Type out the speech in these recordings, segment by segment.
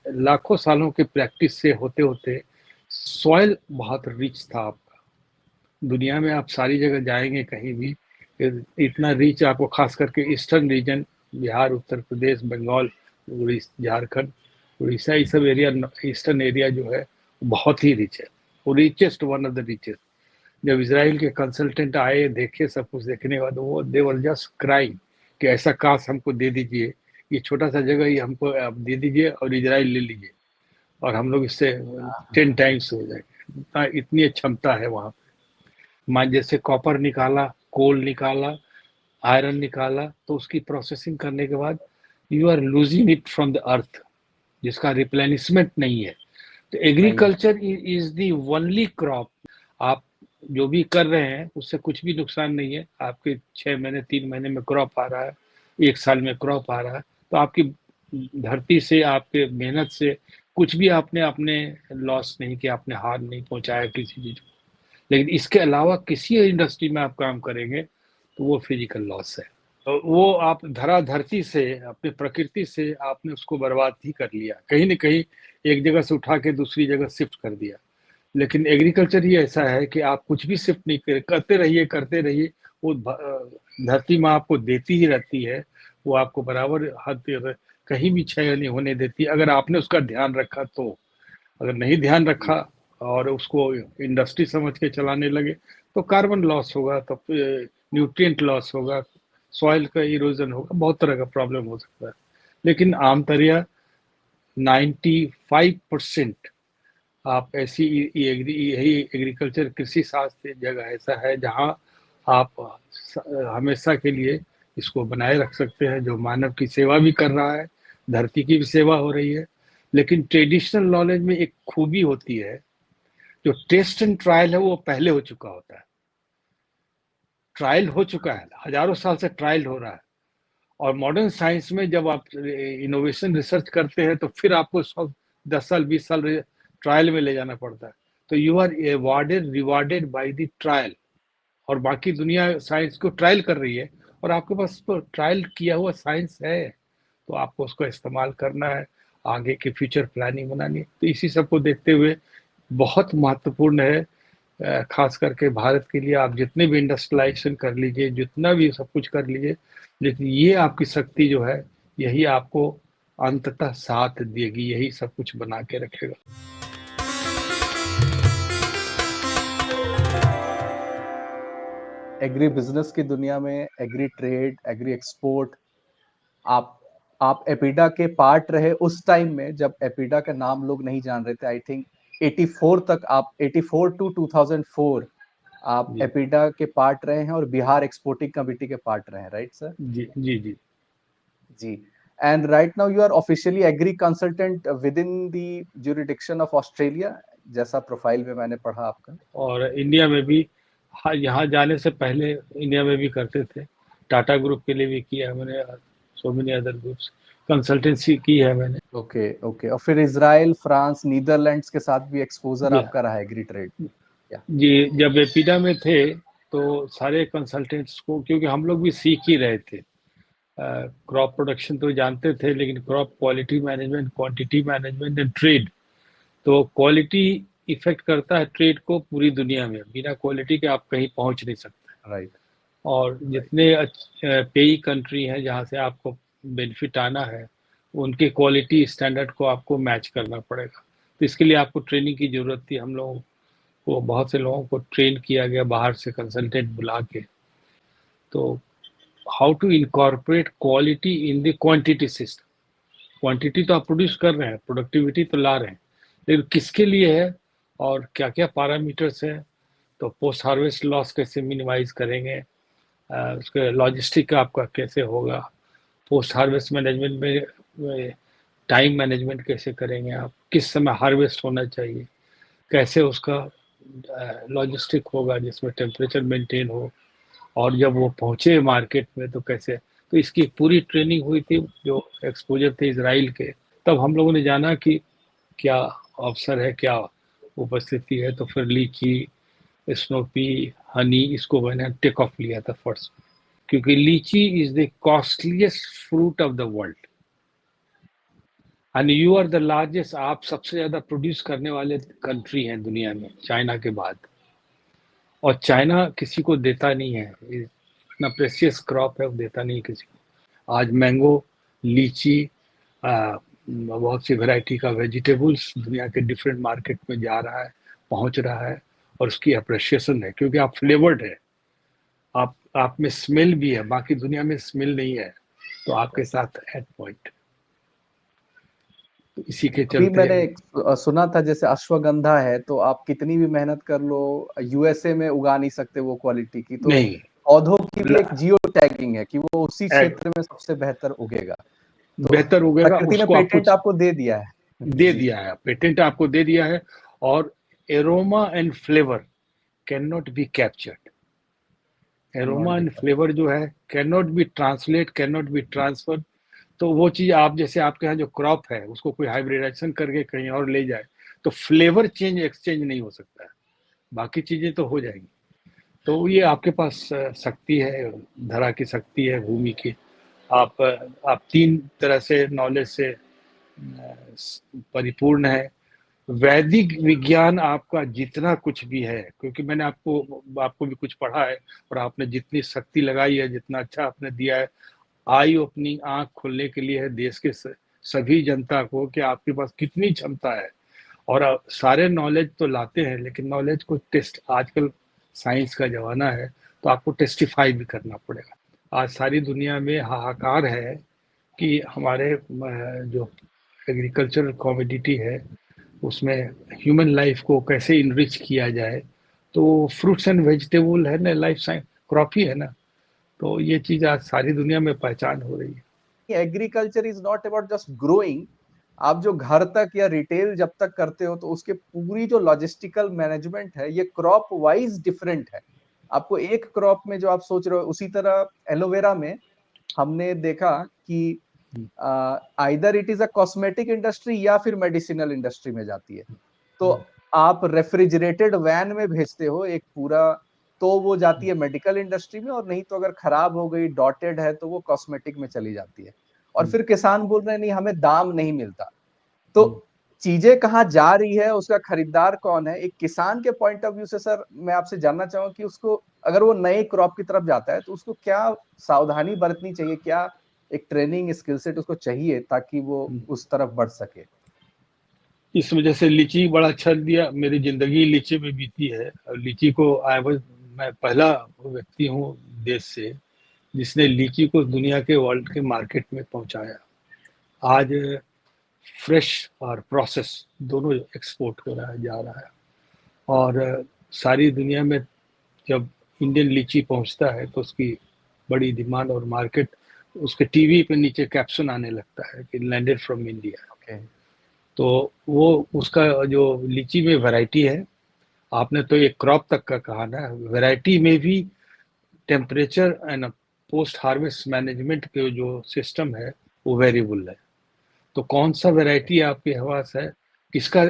लाखों सालों के प्रैक्टिस से होते होते सॉइल बहुत रिच था आपका। दुनिया में आप सारी जगह जाएंगे कहीं भी, इतना रिच आपको, खास करके ईस्टर्न रीजन, बिहार, उत्तर प्रदेश, बंगाल, झारखंड, उड़ीसा, ये सब एरिया, ईस्टर्न एरिया जो है बहुत ही रिच है, वो richest, one of the richest. जब इसराइल के कंसल्टेंट आए, देखे, सब कुछ देखने के बाद वो दे वर जस्ट क्राइंग कि ऐसा काश हमको दे दीजिए, ये छोटा सा जगह ही हमको आप दे दीजिए और इसराइल ले लीजिए, और हम लोग इससे 10 टाइम्स हो जाएंगे। इतनी क्षमता है वहाँ। मान जैसे कॉपर निकाला, कोल निकाला, आयरन निकाला, तो उसकी प्रोसेसिंग करने के बाद you are losing it from the earth, जिसका रिप्लेनिशमेंट नहीं है। तो नहीं। Agriculture is the only crop, आप जो भी कर रहे हैं उससे कुछ भी नुकसान नहीं है। आपके 6 महीने 3 महीने में क्रॉप आ रहा है, 1 साल में क्रॉप आ रहा है, तो आपकी धरती से, आपके मेहनत से कुछ भी आपने अपने लॉस नहीं किया, आपने हार नहीं पहुंचाया किसी चीज को। लेकिन इसके अलावा किसी इंडस्ट्री में आप काम करेंगे तो वो फिजिकल लॉस है। तो वो आप धरती से, अपने प्रकृति से आपने उसको बर्बाद ही कर लिया, कहीं न कहीं एक जगह से उठा के दूसरी जगह शिफ्ट कर दिया। लेकिन एग्रीकल्चर ही ऐसा है कि आप कुछ भी शिफ्ट नहीं करते रहिए, करते रहिए, वो धरती माँ आपको देती ही रहती है, वो आपको बराबर कहीं भी क्षय नहीं होने देती, अगर आपने उसका ध्यान रखा तो। अगर नहीं ध्यान रखा और उसको इंडस्ट्री समझ के चलाने लगे तो कार्बन लॉस होगा, तो न्यूट्रिएंट लॉस होगा, सॉइल का इरोजन होगा, बहुत तरह का प्रॉब्लम हो सकता है। लेकिन आमतौरिया 95% आप ऐसी यही एग्रीकल्चर, कृषि शास्त्र जगह ऐसा है जहाँ आप हमेशा के लिए इसको बनाए रख सकते हैं, जो मानव की सेवा भी कर रहा है, धरती की भी सेवा हो रही है। लेकिन ट्रेडिशनल नॉलेज में एक खूबी होती है, जो टेस्ट एंड ट्रायल है वो पहले हो चुका होता है। ट्रायल हो चुका है, हजारों साल से ट्रायल हो रहा है। और मॉडर्न साइंस में जब आप इनोवेशन रिसर्च करते हैं तो फिर आपको 10 साल 20 साल ट्रायल में ले जाना पड़ता है। तो you are awarded rewarded by the trial, और बाकी दुनिया साइंस को ट्रायल कर रही है, और आपके पास तो ट्रायल किया हुआ साइंस है, तो आपको उसको इस्तेमाल करना है, आगे की फ्यूचर प्लानिंग बनानी है। तो इसी सब को देखते हुए बहुत महत्वपूर्ण है, खास करके भारत के लिए, आप जितने भी इंडस्ट्रियलाइजेशन कर लीजिए, जितना भी सब कुछ कर लीजिए, लेकिन ये आपकी शक्ति जो है, यही आपको अंततः साथ देगी, यही सब कुछ बना के रखेगा। एग्री बिजनेस की दुनिया में, एग्री ट्रेड, एग्री एक्सपोर्ट, आप एपिडा के पार्ट रहे उस टाइम में जब एपिडा का नाम लोग नहीं जान रहे थे। आई थिंक 84 तक, आप 84 टू 2004 आप जी एपिडा के पार्ट रहे हैं और बिहार एक्सपोर्टिंग कमेटी के पार्ट रहे हैं, राइट सर? जी जी जी जी। And right now you are officially agri consultant within the jurisdiction of Australia, जैसा प्रोफाइल में मैंने पढ़ा आपका। और इंडिया में भी, हाँ, यहाँ जाने से पहले इंडिया में भी करते थे, टाटा ग्रुप के लिए भी किया है मैंने, so many other groups, consultancy की है मैंने। Okay okay. और फिर इजराइल, फ्रांस, नीदरलैंड्स के साथ भी एक्सपोजर जी आपका रहा एग्री ट्रेड? या जी, जब एपीडा में थे तो सारे कंसल्टेंट्स को, क्योंकि हम लोग भी सीख ही रहे थे, क्रॉप प्रोडक्शन तो जानते थे, लेकिन crop quality management, quantity management and trade, तो क्वालिटी इफेक्ट करता है ट्रेड को पूरी दुनिया में, बिना क्वालिटी के आप कहीं पहुंच नहीं सकते। राइट और राइट। जितने पेई कंट्री हैं जहाँ से आपको बेनिफिट आना है, उनके क्वालिटी स्टैंडर्ड को आपको मैच करना पड़ेगा। तो इसके लिए आपको ट्रेनिंग की जरूरत थी। हम लोगों को, बहुत से लोगों को ट्रेन किया गया बाहर से कंसल्टेंट बुला के। तो how to incorporate quality in the quantity system. Quantity तो आप प्रोड्यूस कर रहे हैं, प्रोडक्टिविटी तो ला रहे हैं, लेकिन किसके लिए है और क्या क्या पैरामीटर्स है, तो पोस्ट हार्वेस्ट लॉस कैसे मिनिमाइज करेंगे, उसके लॉजिस्टिक का आपका कैसे होगा, पोस्ट हार्वेस्ट मैनेजमेंट में टाइम मैनेजमेंट कैसे करेंगे, आप किस समय हार्वेस्ट होना चाहिए, कैसे उसका लॉजिस्टिक होगा जिसमें टेम्परेचर मेंटेन हो, और जब वो पहुंचे मार्केट में तो कैसे। तो इसकी पूरी ट्रेनिंग हुई थी, जो एक्सपोजर थे इसराइल के, तब हम लोगों ने जाना कि क्या अवसर है, क्या उपस्थिति है। तो फिर लीची, स्नोपी, हनी, इसको मैंने टेक ऑफ लिया था फर्स्ट, क्योंकि litchi is the costliest fruit of the world. And you are the largest, आप सबसे ज्यादा प्रोड्यूस करने वाले कंट्री हैं दुनिया में चाइना के बाद। और चाइना किसी को देता नहीं है, इतना प्रेशियस क्रॉप है, वो देता नहीं किसी को। आज मैंगो, लीची, बहुत सी वैरायटी का वेजिटेबल्स दुनिया के डिफरेंट मार्केट में जा रहा है, पहुंच रहा है, और उसकी अप्रिशिएशन है क्योंकि आप फ्लेवर्ड है, आप में स्मेल भी है, बाकी दुनिया में स्मेल नहीं है, तो आपके साथ एट पॉइंट। तो इसी के अभी चलते मैंने सुना था जैसे अश्वगंधा है, तो आप कितनी भी मेहनत कर लो यूएसए में उगा नहीं सकते वो क्वालिटी की, तो नहीं, पौधों की भी एक जियो टैगिंग है कि वो उसी क्षेत्र में सबसे बेहतर उगेगा। तो बेहतर उगेगा, प्रकृति ने उसको आपको पेटेंट आपको दे दिया है। दे जी। दिया है, पेटेंट आपको दे दिया है। और aroma and flavour can not be captured. Not aroma and दिखा। फ्लेवर जो है can not be translate, can not be transfer. तो वो चीज आप, जैसे आपके यहाँ जो क्रॉप है उसको कोई हाइब्रिडाइजेशन करके कहीं और ले जाए तो फ्लेवर चेंज एक्सचेंज नहीं हो सकता है, बाकी चीजें तो हो जाएंगी। तो ये आपके पास शक्ति है, धरा की शक्ति है, भूमि की। आप तीन तरह से नॉलेज से परिपूर्ण है। वैदिक विज्ञान आपका जितना कुछ भी है, क्योंकि मैंने आपको भी कुछ पढ़ा है, और आपने जितनी शक्ति लगाई है, जितना अच्छा आपने दिया है, आई ओपनिंग, आंख खोलने के लिए है देश के सभी जनता को कि आपके पास कितनी क्षमता है। और सारे नॉलेज तो लाते हैं, लेकिन नॉलेज को टेस्ट, आजकल साइंस का जमाना है, तो आपको टेस्टिफाई भी करना पड़ेगा। आज सारी दुनिया में हाहाकार है कि हमारे जो एग्रीकल्चरल कमोडिटी है उसमें ह्यूमन लाइफ को कैसे इनरिच किया जाए। तो फ्रूट्स एंड वेजिटेबल है ना, लाइफ साइंस क्रॉप ही है ना। तो ये चीज आज सारी दुनिया में पहचान हो रही है। Agriculture is not about just growing. आप जो घर तक या रिटेल जब तक करते हो तो उसके पूरी जो लॉजिस्टिकल मैनेजमेंट है ये क्रॉप वाइज डिफरेंट है। आपको एक क्रॉप में जो आप सोच रहे हो, उसी तरह एलोवेरा में हमने देखा कि either it is a cosmetic industry या फिर मेडिसिनल इंडस्ट्री में जाती है। तो आप रेफ्रिजरेटेड वैन में भेजते हो एक पूरा, तो वो जाती है मेडिकल इंडस्ट्री में, और नहीं तो अगर खराब हो गई, डॉटेड है, तो वो कॉस्मेटिक में चली जाती है। और फिर किसान बोल रहे हैं नहीं हमें दाम नहीं मिलता। तो चीजें कहाँ जा रही है, उसका खरीदार कौन है, एक किसान के पॉइंट ऑफ व्यू से सर मैं आपसे जानना चाहूंगा कि उसको अगर वो नए क्रॉप की तरफ जाता है तो उसको क्या सावधानी बरतनी चाहिए, क्या एक ट्रेनिंग स्किल सेट उसको चाहिए ताकि वो उस तरफ बढ़ सके। इस वजह से लीची बड़ा अच्छा दिया, मेरी जिंदगी लीची में बीती है। और लीची को मैं पहला व्यक्ति हूँ देश से जिसने लीची को दुनिया के, वर्ल्ड के मार्केट में पहुंचाया। आज फ्रेश और प्रोसेस दोनों एक्सपोर्ट हो रहा है, जा रहा है। और सारी दुनिया में जब इंडियन लीची पहुंचता है तो उसकी बड़ी डिमांड और मार्केट, उसके टीवी पे नीचे कैप्शन आने लगता है कि लैंडेड फ्रॉम इंडिया। ओके। तो वो उसका जो लीची में वैरायटी है, आपने तो एक क्रॉप तक का कहा ना, वैरायटी में भी temperature and post harvest management के जो सिस्टम है वो वेरिएबल है। तो कौन सा वैरायटी आपके पास है, किसका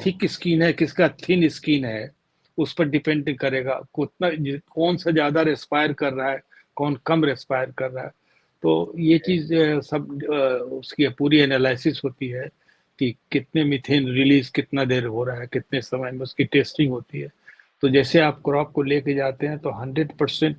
थिक स्किन है, किसका थिन स्किन है, उस पर डिपेंड करेगा कितना, कौन सा ज्यादा रेस्पायर कर रहा है, कौन कम रेस्पायर कर रहा है। तो ये चीज सब उसकी पूरी एनालिसिस होती है कि कितने मीथेन रिलीज कितना देर हो रहा है, कितने समय में, उसकी टेस्टिंग होती है। तो जैसे आप क्रॉप को लेके जाते हैं तो 100%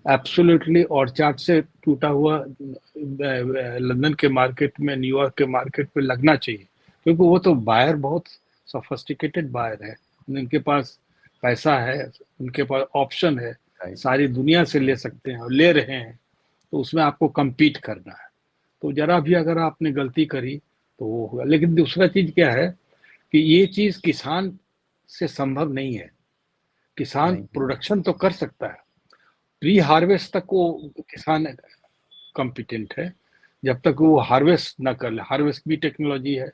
एब्सोल्युटली ऑर्चार्ड से टूटा हुआ लंदन के मार्केट में, न्यूयॉर्क के मार्केट में लगना चाहिए, क्योंकि वो तो बायर बहुत सोफिस्टिकेटेड बायर है, उनके पास पैसा है, उनके पास ऑप्शन है, सारी दुनिया से ले सकते हैं और ले रहे हैं। तो उसमें आपको compete करना है। तो जरा भी अगर आपने गलती करी तो वो होगा। लेकिन दूसरा चीज क्या है कि ये चीज किसान से संभव नहीं है। किसान प्रोडक्शन तो कर सकता है, प्री हार्वेस्ट तक वो किसान कॉम्पिटेंट है, जब तक वो हार्वेस्ट ना कर ले। हार्वेस्ट भी टेक्नोलॉजी है।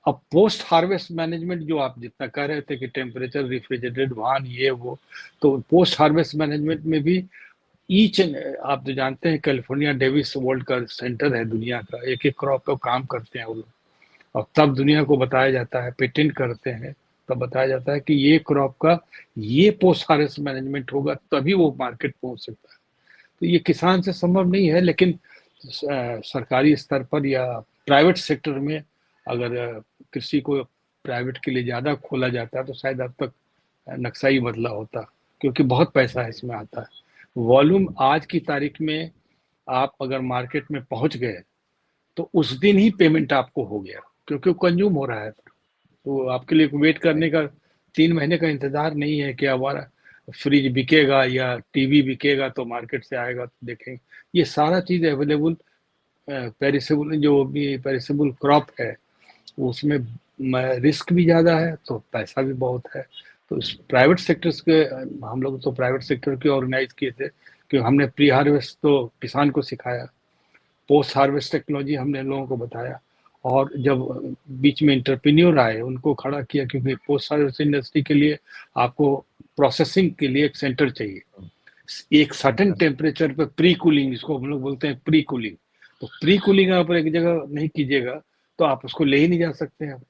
अब पोस्ट हार्वेस्ट मैनेजमेंट जो आप जितना कह रहे थे कि टेम्परेचर रेफ्रिजरेटेड वाहन ये वो, तो पोस्ट हार्वेस्ट मैनेजमेंट में भी ईच एंड, आप तो जानते हैं कैलिफोर्निया डेविस वर्ल्ड का सेंटर है दुनिया का, एक एक क्रॉप का काम करते हैं वो लोग। और तब दुनिया को बताया जाता है, पेटेंट करते हैं, तब बताया जाता है कि ये क्रॉप का ये पोस्ट हार्वेस्ट मैनेजमेंट होगा तभी वो मार्केट पहुंच सकता है। तो ये किसान से संभव नहीं है, लेकिन सरकारी स्तर पर या प्राइवेट सेक्टर में अगर कृषि को प्राइवेट के लिए ज़्यादा खोला जाता तो शायद अब तक नक्शा ही बदला होता, क्योंकि बहुत पैसा इसमें आता है। वॉल्यूम आज की तारीख में आप अगर मार्केट में पहुंच गए तो उस दिन ही पेमेंट आपको हो गया, क्योंकि वो कंज्यूम हो रहा है। तो आपके लिए वेट करने का 3 महीने का इंतजार नहीं है कि हमारा फ्रिज बिकेगा या टीवी बिकेगा तो मार्केट से आएगा तो देखेंगे। ये सारा चीज़ अवेलेबल, पेरिसेबल, जो भी पेरिसेबल क्रॉप है उसमें रिस्क भी ज़्यादा है तो पैसा भी बहुत है। तो इस प्राइवेट सेक्टर्स के, हम लोग तो प्राइवेट सेक्टर के ऑर्गेनाइज किए थे कि हमने प्री हार्वेस्ट तो किसान को सिखाया, पोस्ट हार्वेस्ट टेक्नोलॉजी हमने लोगों को बताया, और जब बीच में इंटरप्रेन्योर आए उनको खड़ा किया, क्योंकि पोस्ट हार्वेस्ट इंडस्ट्री के लिए आपको प्रोसेसिंग के लिए एक सेंटर चाहिए एक सर्टेन टेम्परेचर पे, प्री कूलिंग जिसको हम लोग बोलते हैं प्री कूलिंग। तो प्री कूलिंग आप एक जगह नहीं कीजिएगा तो आप उसको ले ही नहीं जा सकते हैं।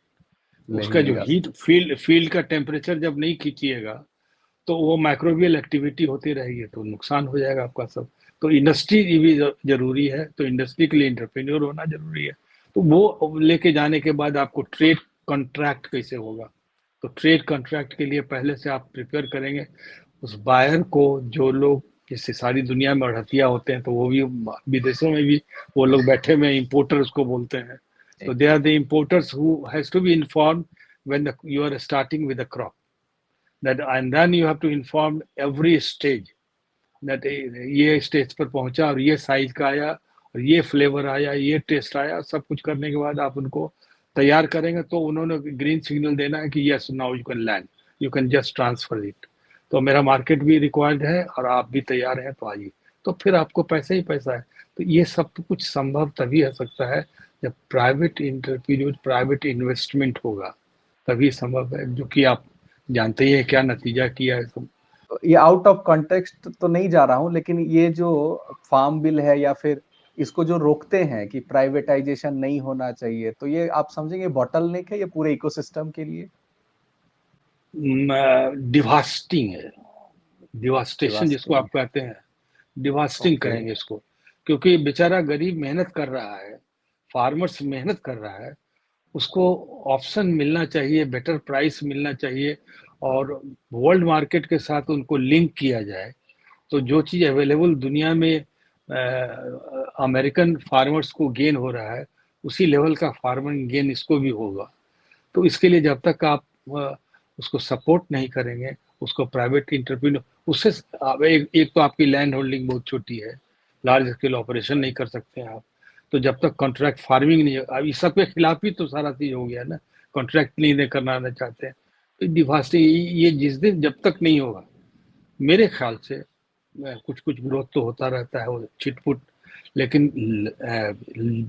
उसका जो हीट फील्ड का टेम्परेचर जब नहीं खींचिएगा तो वो माइक्रोबियल एक्टिविटी होती रहेगी तो नुकसान हो जाएगा आपका सब। तो इंडस्ट्री भी जरूरी है, तो इंडस्ट्री के लिए इंटरप्रेन्योर होना जरूरी है। तो वो लेके जाने के बाद आपको ट्रेड कॉन्ट्रैक्ट कैसे होगा, तो ट्रेड कॉन्ट्रैक्ट के लिए पहले से आप प्रिपेयर करेंगे उस बायर को। जो लोग, जैसे सारी दुनिया में अड़हतिया होते हैं तो वो भी विदेशों में भी वो लोग बैठे हुए इम्पोर्टर उसको बोलते हैं। तो they are the importers who has to be informed when you are starting with the crop, that and then you have to inform every stage that ये स्टेज पर पहुंचा और ये साइज का आया और ये फ्लेवर आया, ये टेस्ट आया। सब कुछ करने के बाद आप उनको तैयार करेंगे तो उन्होंने ग्रीन सिग्नल देना है कि yes now you can land, you can just transfer it. तो मेरा मार्केट भी रिक्वायर्ड है और आप भी तैयार हैं तो आइए, तो फिर आपको पैसा ही पैसा है। तो ये सब कुछ संभव तभी हो सकता है जब प्राइवेट इंटरपीरियड, प्राइवेट इन्वेस्टमेंट होगा, तभी संभव है, जो कि आप जानते ही है क्या नतीजा किया है सब। ये आउट ऑफ कॉन्टेक्स्ट तो नहीं जा रहा हूँ, लेकिन ये जो फार्म बिल है या फिर इसको जो रोकते हैं कि प्राइवेटाइजेशन नहीं होना चाहिए, तो ये आप समझेंगे बॉटलनेक है ये पूरे इकोसिस्टम के लिए? डिवास्टिंग है, डिवास्टेशन जिसको आप कहते हैं, डिवास्टिंग कहेंगे इसको, क्योंकि बेचारा गरीब मेहनत कर रहा है, फार्मर्स मेहनत कर रहा है, उसको ऑप्शन मिलना चाहिए, बेटर प्राइस मिलना चाहिए, और वर्ल्ड मार्केट के साथ उनको लिंक किया जाए। तो जो चीज़ अवेलेबल दुनिया में अमेरिकन फार्मर्स को गेन हो रहा है, उसी लेवल का फार्मर गेन इसको भी होगा। तो इसके लिए जब तक आप उसको सपोर्ट नहीं करेंगे, उसको प्राइवेट इंटरप्रीन्योर, उससे एक तो आपकी लैंड होल्डिंग बहुत छोटी है, लार्ज स्केल ऑपरेशन नहीं कर सकते हैं आप। तो जब तक कॉन्ट्रैक्ट फार्मिंग नहीं, अब इस सब के खिलाफ ही तो सारा चीज हो गया ना, कॉन्ट्रैक्ट नहीं करना चाहते हैं। तो डिवास्टी ये जिस दिन जब तक नहीं होगा, मेरे ख्याल से कुछ कुछ ग्रोथ तो होता रहता है वो छिटपुट, लेकिन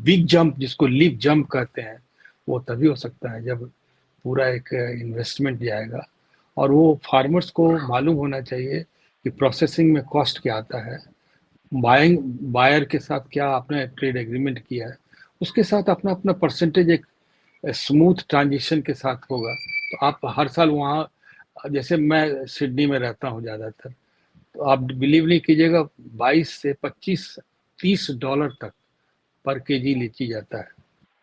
बिग जंप जिसको लीप जंप कहते हैं वो तभी हो सकता है जब पूरा एक इन्वेस्टमेंट जाएगा। और वो फार्मर्स को मालूम होना चाहिए कि प्रोसेसिंग में कॉस्ट क्या आता है, बाइंग बायर के साथ क्या आपने ट्रेड एग्रीमेंट किया है, उसके साथ अपना अपना परसेंटेज एक स्मूथ ट्रांजिशन के साथ होगा। तो आप हर साल वहाँ, जैसे मैं सिडनी में रहता हूँ ज़्यादातर, तो आप बिलीव नहीं कीजिएगा 22 से 25 $30 तक पर केजी लीची जाता है।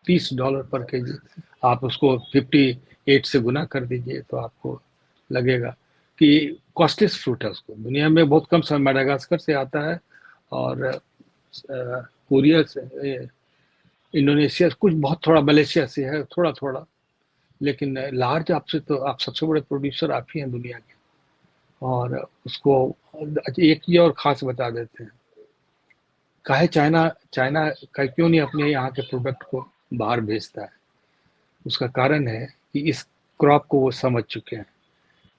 $30 पर केजी, आप उसको 58 से गुना कर दीजिए तो आपको लगेगा कि कॉस्टलेस फ्रूट है। उसको दुनिया में बहुत कम समय मेडागास्कर से आता है और कोरिया से, इंडोनेशिया, कुछ बहुत थोड़ा मलेशिया से है थोड़ा थोड़ा, लेकिन लार्ज आपसे तो आप सबसे बड़े प्रोड्यूसर आप ही हैं दुनिया के। और उसको एक चीज और खास बता देते हैं, काहे चाइना चाइना का क्यों नहीं अपने यहाँ के प्रोडक्ट को बाहर भेजता है। उसका कारण है कि इस क्रॉप को वो समझ चुके हैं।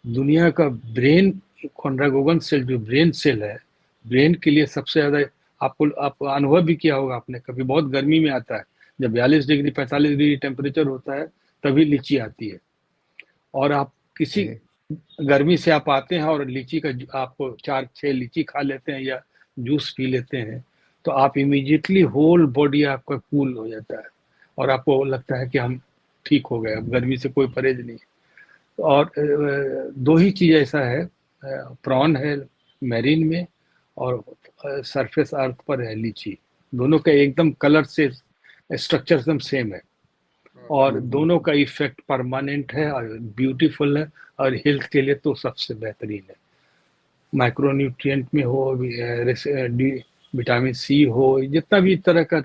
दुनिया का ब्रेन, कॉन्ड्रागोगन सेल जो ब्रेन सेल है, ब्रेन के लिए सबसे ज्यादा, आप अनुभव भी किया होगा आपने कभी, बहुत गर्मी में आता है जब 42 डिग्री 45 डिग्री टेम्परेचर होता है तभी लीची आती है। और आप किसी गर्मी से आप आते हैं और लीची का आपको 4-6 लीची खा लेते हैं या जूस पी लेते हैं तो आप इमीडिएटली होल बॉडी आपका कूल हो जाता है और आपको लगता है कि हम ठीक हो गए, अब गर्मी से कोई परहेज नहीं। और दो ही चीज ऐसा है, प्रॉन है मैरीन में और सरफेस अर्थ पर है लीची, दोनों का एकदम कलर से स्ट्रक्चर एकदम सेम है। और दोनों का इफेक्ट परमानेंट है और ब्यूटीफुल है, और हेल्थ के लिए तो सबसे बेहतरीन है। माइक्रोन्यूट्रिएंट में हो, विटामिन सी हो, जितना भी तरह का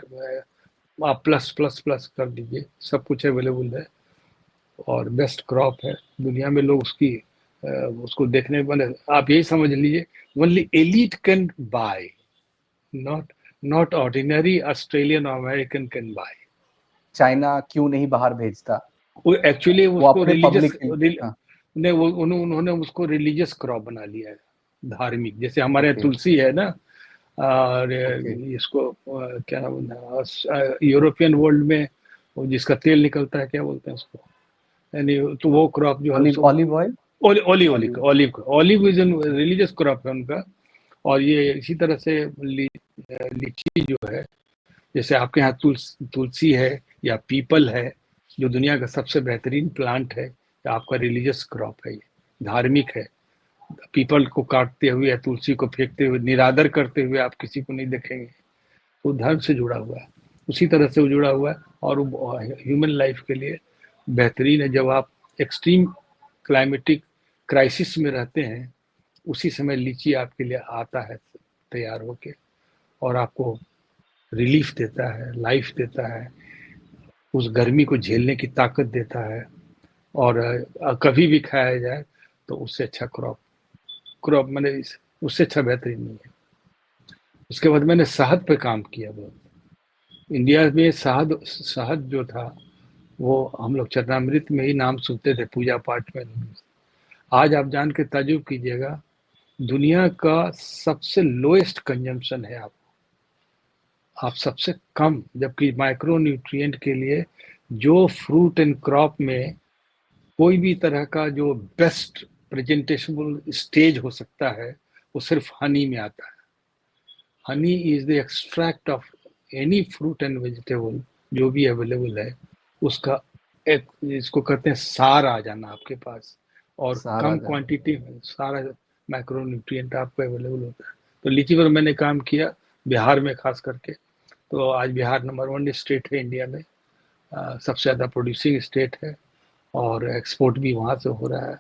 आप प्लस प्लस प्लस कर दीजिए, सब कुछ अवेलेबल है और बेस्ट क्रॉप है दुनिया में। लोग उसको देखने वाले, आप यही समझ लीजिए, only elite can buy, not not ordinary Australian American can buy. China क्यों नहीं बाहर भेजता? वो एक्चुअली वो उसको अपने रिलीजियस, पब्लिक के लिए। हाँ, उन्होंने उसको रिलीजियस क्रॉप बना लिया है, धार्मिक। जैसे हमारे यहाँ ओके तुलसी है ना, और ओके। इसको क्या नाम है, यूरोपियन वर्ल्ड में वो जिसका तेल निकलता है, क्या बोलते हैं उसको, यानी तो वो क्रॉप जो है ऑलिव उसको, olive oil. Olive olive olive. Olive olive is religious crop है उनका। और ये इसी तरह से लीची जो है, जैसे आपके यहाँ तुलसी है या पीपल है, जो दुनिया का सबसे बेहतरीन प्लांट है, आपका रिलीजियस क्रॉप है, ये धार्मिक है। पीपल को काटते हुए या तुलसी को फेंकते हुए, निरादर करते हुए आप किसी को नहीं देखेंगे। तो धर्म से जुड़ा हुआ है, उसी तरह से वो जुड़ा हुआ है, और ह्यूमन लाइफ के लिए बेहतरीन है। जब आप एक्सट्रीम क्लाइमेटिक क्राइसिस में रहते हैं, उसी समय लीची आपके लिए आता है तैयार होके, और आपको रिलीफ देता है, लाइफ देता है, उस गर्मी को झेलने की ताकत देता है। और कभी भी खाया जाए तो उससे अच्छा क्रॉप क्रॉप मैंने उससे अच्छा बेहतरीन नहीं है। उसके बाद मैंने शहद पे काम किया बहुत। इंडिया में शहद शहद जो था, वो हम लोग चरणामृत में ही नाम सुनते थे पूजा पाठ में। आज आप जान के ताजुब कीजिएगा, दुनिया का सबसे लोएस्ट कंजम्पशन है आप सबसे कम, जबकि माइक्रो न्यूट्रिएंट के लिए जो फ्रूट एंड क्रॉप में कोई भी तरह का जो बेस्ट प्रेजेंटेशनल स्टेज हो सकता है, वो सिर्फ हनी में आता है। Honey is the extract of any fruit and vegetable जो भी अवेलेबल है, उसका एक, इसको कहते हैं सार आ जाना आपके पास, और सारा कम जाना। क्वांटिटी में सारा माइक्रो न्यूट्रिएंट आपको अवेलेबल होता है। तो लीची पर मैंने काम किया, बिहार में खास करके। तो आज बिहार नंबर 1 स्टेट है इंडिया में, सबसे ज़्यादा प्रोड्यूसिंग स्टेट है, और एक्सपोर्ट भी वहाँ से हो रहा है।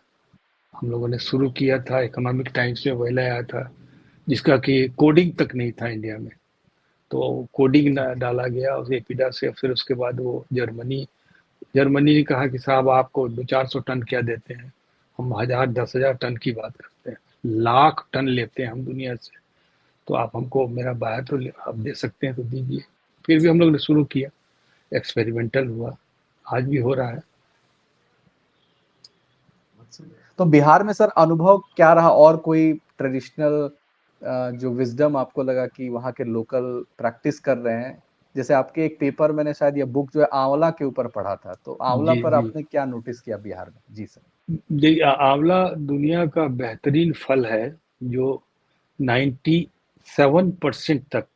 हम लोगों ने शुरू किया था, इकोनॉमिक टाइम्स में पहले आया था, जिसका कि कोडिंग तक नहीं था इंडिया में। तो कोडिंग डाला गया उस एपीडा से। फिर उसके बाद वो जर्मनी ने कहा कि साहब आपको 200-400 टन क्या देते हैं, हम 1000-10,000 टन की बात करते हैं, लाख टन लेते हैं हम दुनिया से। तो आप हमको मेरा बायर तो आप दे सकते हैं तो दीजिए। फिर भी हम लोग ने शुरू किया, एक्सपेरिमेंटल हुआ, आज भी हो रहा है। तो बिहार में सर अनुभव क्या रहा? और कोई ट्रेडिशनल जो विजडम आपको लगा कि वहाँ के लोकल प्रैक्टिस कर रहे हैं? जैसे आपके एक पेपर मैंने शायद ये बुक जो है आंवला के ऊपर पढ़ा था, तो आंवला जी पर जी। आपने क्या नोटिस किया बिहार में? जी सर। देखिए, आंवला दुनिया का बेहतरीन फल है, जो 97% तक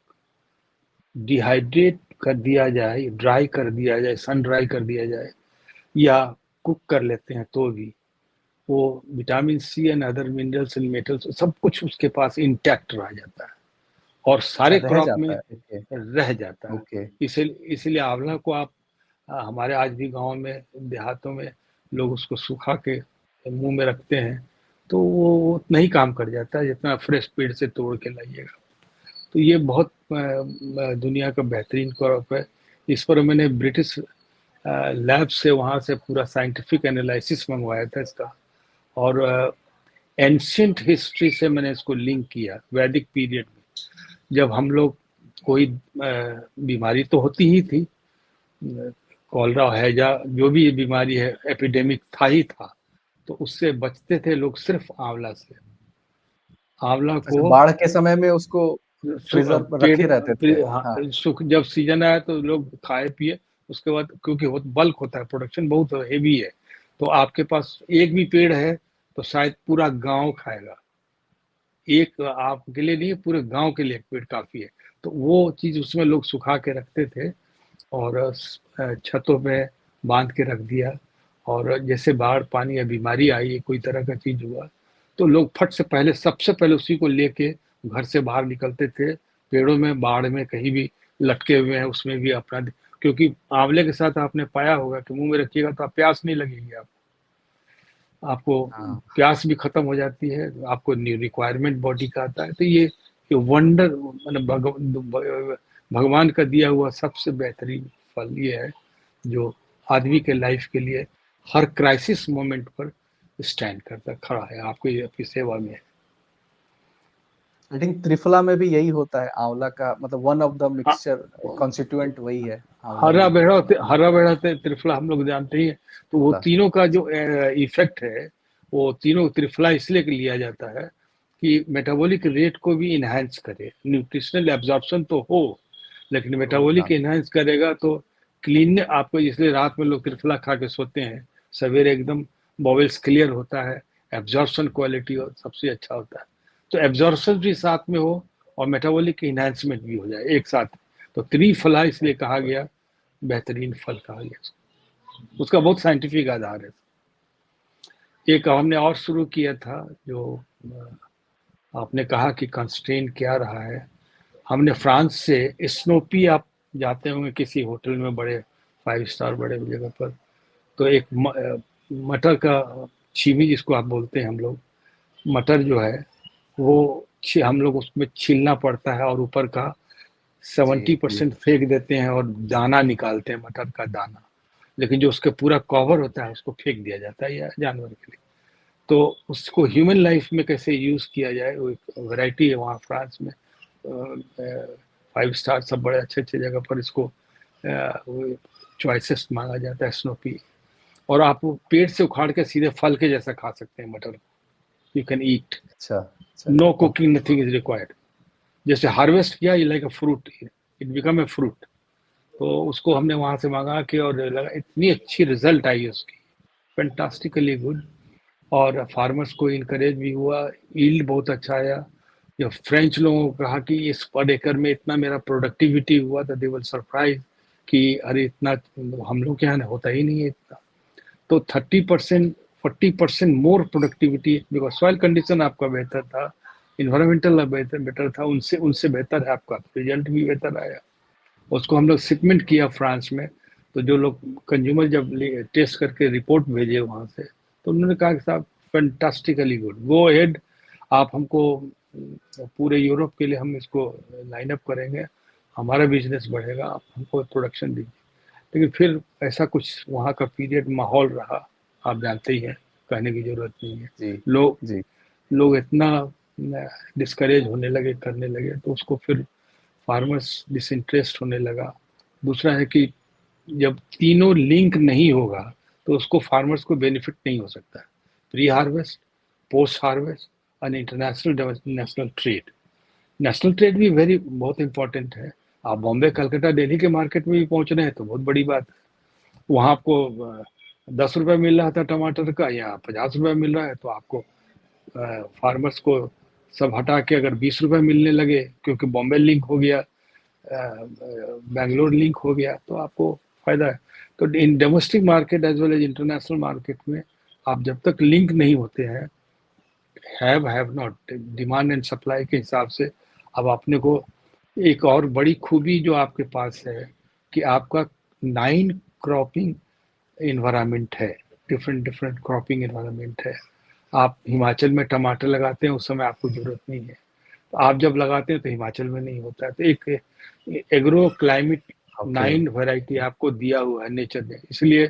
डिहाइड्रेट कर दिया जाए, ड्राई कर दिया जाए, सन ड्राई कर दिया जाए, या कुक कर लेते हैं तो भी वो vitamin C and other minerals and metals सब कुछ उसके पास इंटैक्ट रह जाता है, और अच्छा, सारे रह क्रॉप में जाता है। ओके रह जाता है। ओके। इसलिए इसलिए आंवला को आप हमारे आज भी गांव में, देहातों में लोग उसको सुखा के मुंह में रखते हैं, तो वो उतना ही काम कर जाता है जितना फ्रेश पेड़ से तोड़ के लाइएगा। तो ये बहुत दुनिया का बेहतरीन क्रॉप है। इस पर मैंने ब्रिटिश लैब से, वहाँ से पूरा साइंटिफिक एनालिसिस मंगवाया था इसका, और एंशियंट हिस्ट्री से मैंने इसको लिंक किया। वैदिक पीरियड में जब हम लोग कोई बीमारी तो होती ही थी, कॉलरा हैजा जो भी बीमारी है, एपिडेमिक था ही था, तो उससे बचते थे लोग सिर्फ आंवला से। आंवला अच्छा, को बाढ़ के समय में उसको प्रिजर्व पेड़, रखे रहते थे। हाँ, हाँ। सुख जब सीजन आया तो लोग खाए पिए। उसके बाद क्योंकि बल्क होता है, प्रोडक्शन बहुत हेवी है, तो आपके पास एक भी पेड़ है तो शायद पूरा गांव खाएगा। एक आपके लिए नहीं, पूरे गांव के लिए एक पेड़ काफी है। तो वो चीज उसमें लोग सुखा के रखते थे, और छतों पे बांध के रख दिया। और जैसे बाढ़ पानी या बीमारी आई, कोई तरह का चीज हुआ, तो लोग फट से पहले, सबसे पहले उसी को लेके घर से बाहर निकलते थे। पेड़ों में, बाढ़ में कहीं भी लटके हुए हैं उसमें भी अपना क्योंकि आंवले के साथ आपने पाया होगा कि मुंह में रखिएगा तो आप प्यास नहीं लगेगी, आपको हाँ प्यास भी खत्म हो जाती है, आपको न्यू रिक्वायरमेंट बॉडी का आता है। तो ये वंडर मतलब भगवान का दिया हुआ सबसे बेहतरीन फल ये है जो आदमी के लाइफ के लिए हर क्राइसिस मोमेंट पर स्टैंड करता खड़ा है, आपको ये आपकी सेवा में है। आई थिंक त्रिफला में भी यही होता है, आंवला का मतलब वन ऑफ द हाँ, मिक्सचर कॉन्स्टिट्यूएंट वही है, आंवला भी। हरा बेड़ा त्रिफला हम लोग जानते ही हैं। तो वो त्रिफला। तीनों का जो इफेक्ट है, वो तीनों त्रिफला इसलिए लिया जाता है कि मेटाबॉलिक रेट को भी इनहेंस करे, न्यूट्रिशनल एब्जॉर्प्शन तो हो लेकिन मेटाबॉलिक हाँ इनहेंस करेगा। तो क्लीन आपको, इसलिए रात में लोग त्रिफला खा के सोते हैं, सवेरे एकदम बॉवेल्स क्लियर होता है, एब्जॉर्प्शन क्वालिटी सबसे अच्छा होता है। तो एब्जॉर्प्शन भी साथ में हो और मेटाबॉलिक इनहेंसमेंट भी हो जाए एक साथ। तो त्रिफला इसलिए कहा गया, बेहतरीन फल कहा गया, उसका बहुत साइंटिफिक आधार है। एक हमने और शुरू किया था जो आपने कहा कि कंस्ट्रेन क्या रहा है, हमने फ्रांस से स्नोपी, आप जाते होंगे किसी होटल में बड़े 5 स्टार बड़े जगह पर, तो एक मटर का छीमी जिसको आप बोलते हैं हम लोग, मटर जो है वो हम लोग उसमें छीलना पड़ता है और ऊपर का जी 70% फेंक देते हैं और दाना निकालते हैं मटर का दाना, लेकिन जो उसका पूरा कवर होता है उसको फेंक दिया जाता है या जानवर के लिए। तो उसको ह्यूमन लाइफ में कैसे यूज किया जाए, वो एक वैरायटी है वहाँ फ्रांस में, 5 स्टार सब बड़े अच्छे अच्छे जगह पर इसको चॉइसेस मांगा जाता है स्नोपी। और आप पेड़ से उखाड़ के सीधे फल के जैसा खा सकते हैं मटर, यू कैन ईट, अच्छा अच्छा। No cooking, nothing is required. जैसे हार्वेस्ट किया, ये like a fruit, it become a fruit. तो उसको हमने वहां से मंगा के और लगा, इतनी अच्छी रिजल्ट आई उसकी, फैंटास्टिकली गुड। और फार्मर्स को इनकरेज भी हुआ, यील्ड बहुत अच्छा आया। जब फ्रेंच लोगों को कहा कि इस पर एकड़ में इतना मेरा प्रोडक्टिविटी हुआ, तो दे वर सरप्राइज कि अरे इतना हम लोग के यहाँ होता ही नहीं है इतना। तो 30% 40% more productivity, because soil condition आपका बेहतर था, इन्वायरमेंटल बेटर था, उनसे उनसे बेहतर है, आपका रिजल्ट भी बेहतर आया। उसको हम लोग शिपमेंट किया फ्रांस में। तो जो लोग कंज्यूमर जब टेस्ट करके रिपोर्ट भेजे वहाँ से, तो उन्होंने कहा कि साहब फैंटास्टिकली गुड, गो अहेड, आप हमको पूरे यूरोप के लिए हम इसको लाइन अप करेंगे, हमारा बिजनेस बढ़ेगा, आप हमको प्रोडक्शन दीजिए। लेकिन फिर ऐसा कुछ वहाँ का पीरियड माहौल रहा, आप जानते ही हैं, कहने की जरूरत नहीं है। जी लोग जी। लोग इतना डिस्करेज होने लगे, करने लगे, तो उसको फिर फार्मर्स डिसइंटरेस्ट होने लगा। दूसरा है कि जब तीनों लिंक नहीं होगा तो उसको फार्मर्स को बेनिफिट नहीं हो सकता है, प्री हार्वेस्ट, पोस्ट हार्वेस्ट और international national trade. National trade भी वेरी बहुत इंपॉर्टेंट है। आप बॉम्बे, कलकत्ता, दिल्ली के मार्केट में भी पहुंच रहे हैं तो बहुत बड़ी बात है। वहाँ आपको 10 रुपये मिल रहा था टमाटर का, यहाँ 50 रुपये मिल रहा है, तो आपको फार्मर्स को सब हटा के अगर 20 रुपये मिलने लगे, क्योंकि बॉम्बे लिंक हो गया, बैंगलोर लिंक हो गया, तो आपको फायदा है। तो in domestic market as well as international market में आप जब तक लिंक नहीं होते हैं, have not, demand and supply के हिसाब से, अब आपने को एक और बड़ी खूबी जो आपके पास है कि आपका 9 क्रॉपिंग इन्वायरमेंट है, डिफरेंट डिफरेंट क्रॉपिंग इन्वायरमेंट है। आप हिमाचल में टमाटर लगाते हैं, उस समय आपको जरूरत नहीं है, तो आप जब लगाते हैं तो हिमाचल में नहीं होता है। तो एक एग्रो क्लाइमेट ओके। 9 वैरायटी आपको दिया हुआ है नेचर ने। इसलिए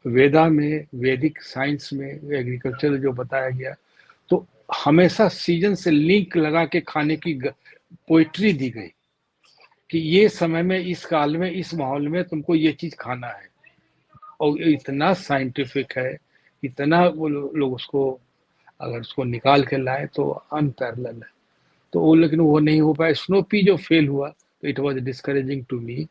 वेदा में, वैदिक साइंस में, एग्रीकल्चर जो बताया गया, तो हमेशा सीजन से लिंक लगा के खाने की पोइट्री दी गई कि ये समय में, इस काल में, इस माहौल में तुमको ये चीज खाना है। और इतना साइंटिफिक है, इतना वो लोग उसको अगर उसको निकाल के लाए तो अनपैरेलल है। तो वो, लेकिन वो नहीं हो पाया, स्नोपी जो फेल हुआ, तो it was discouraging to me.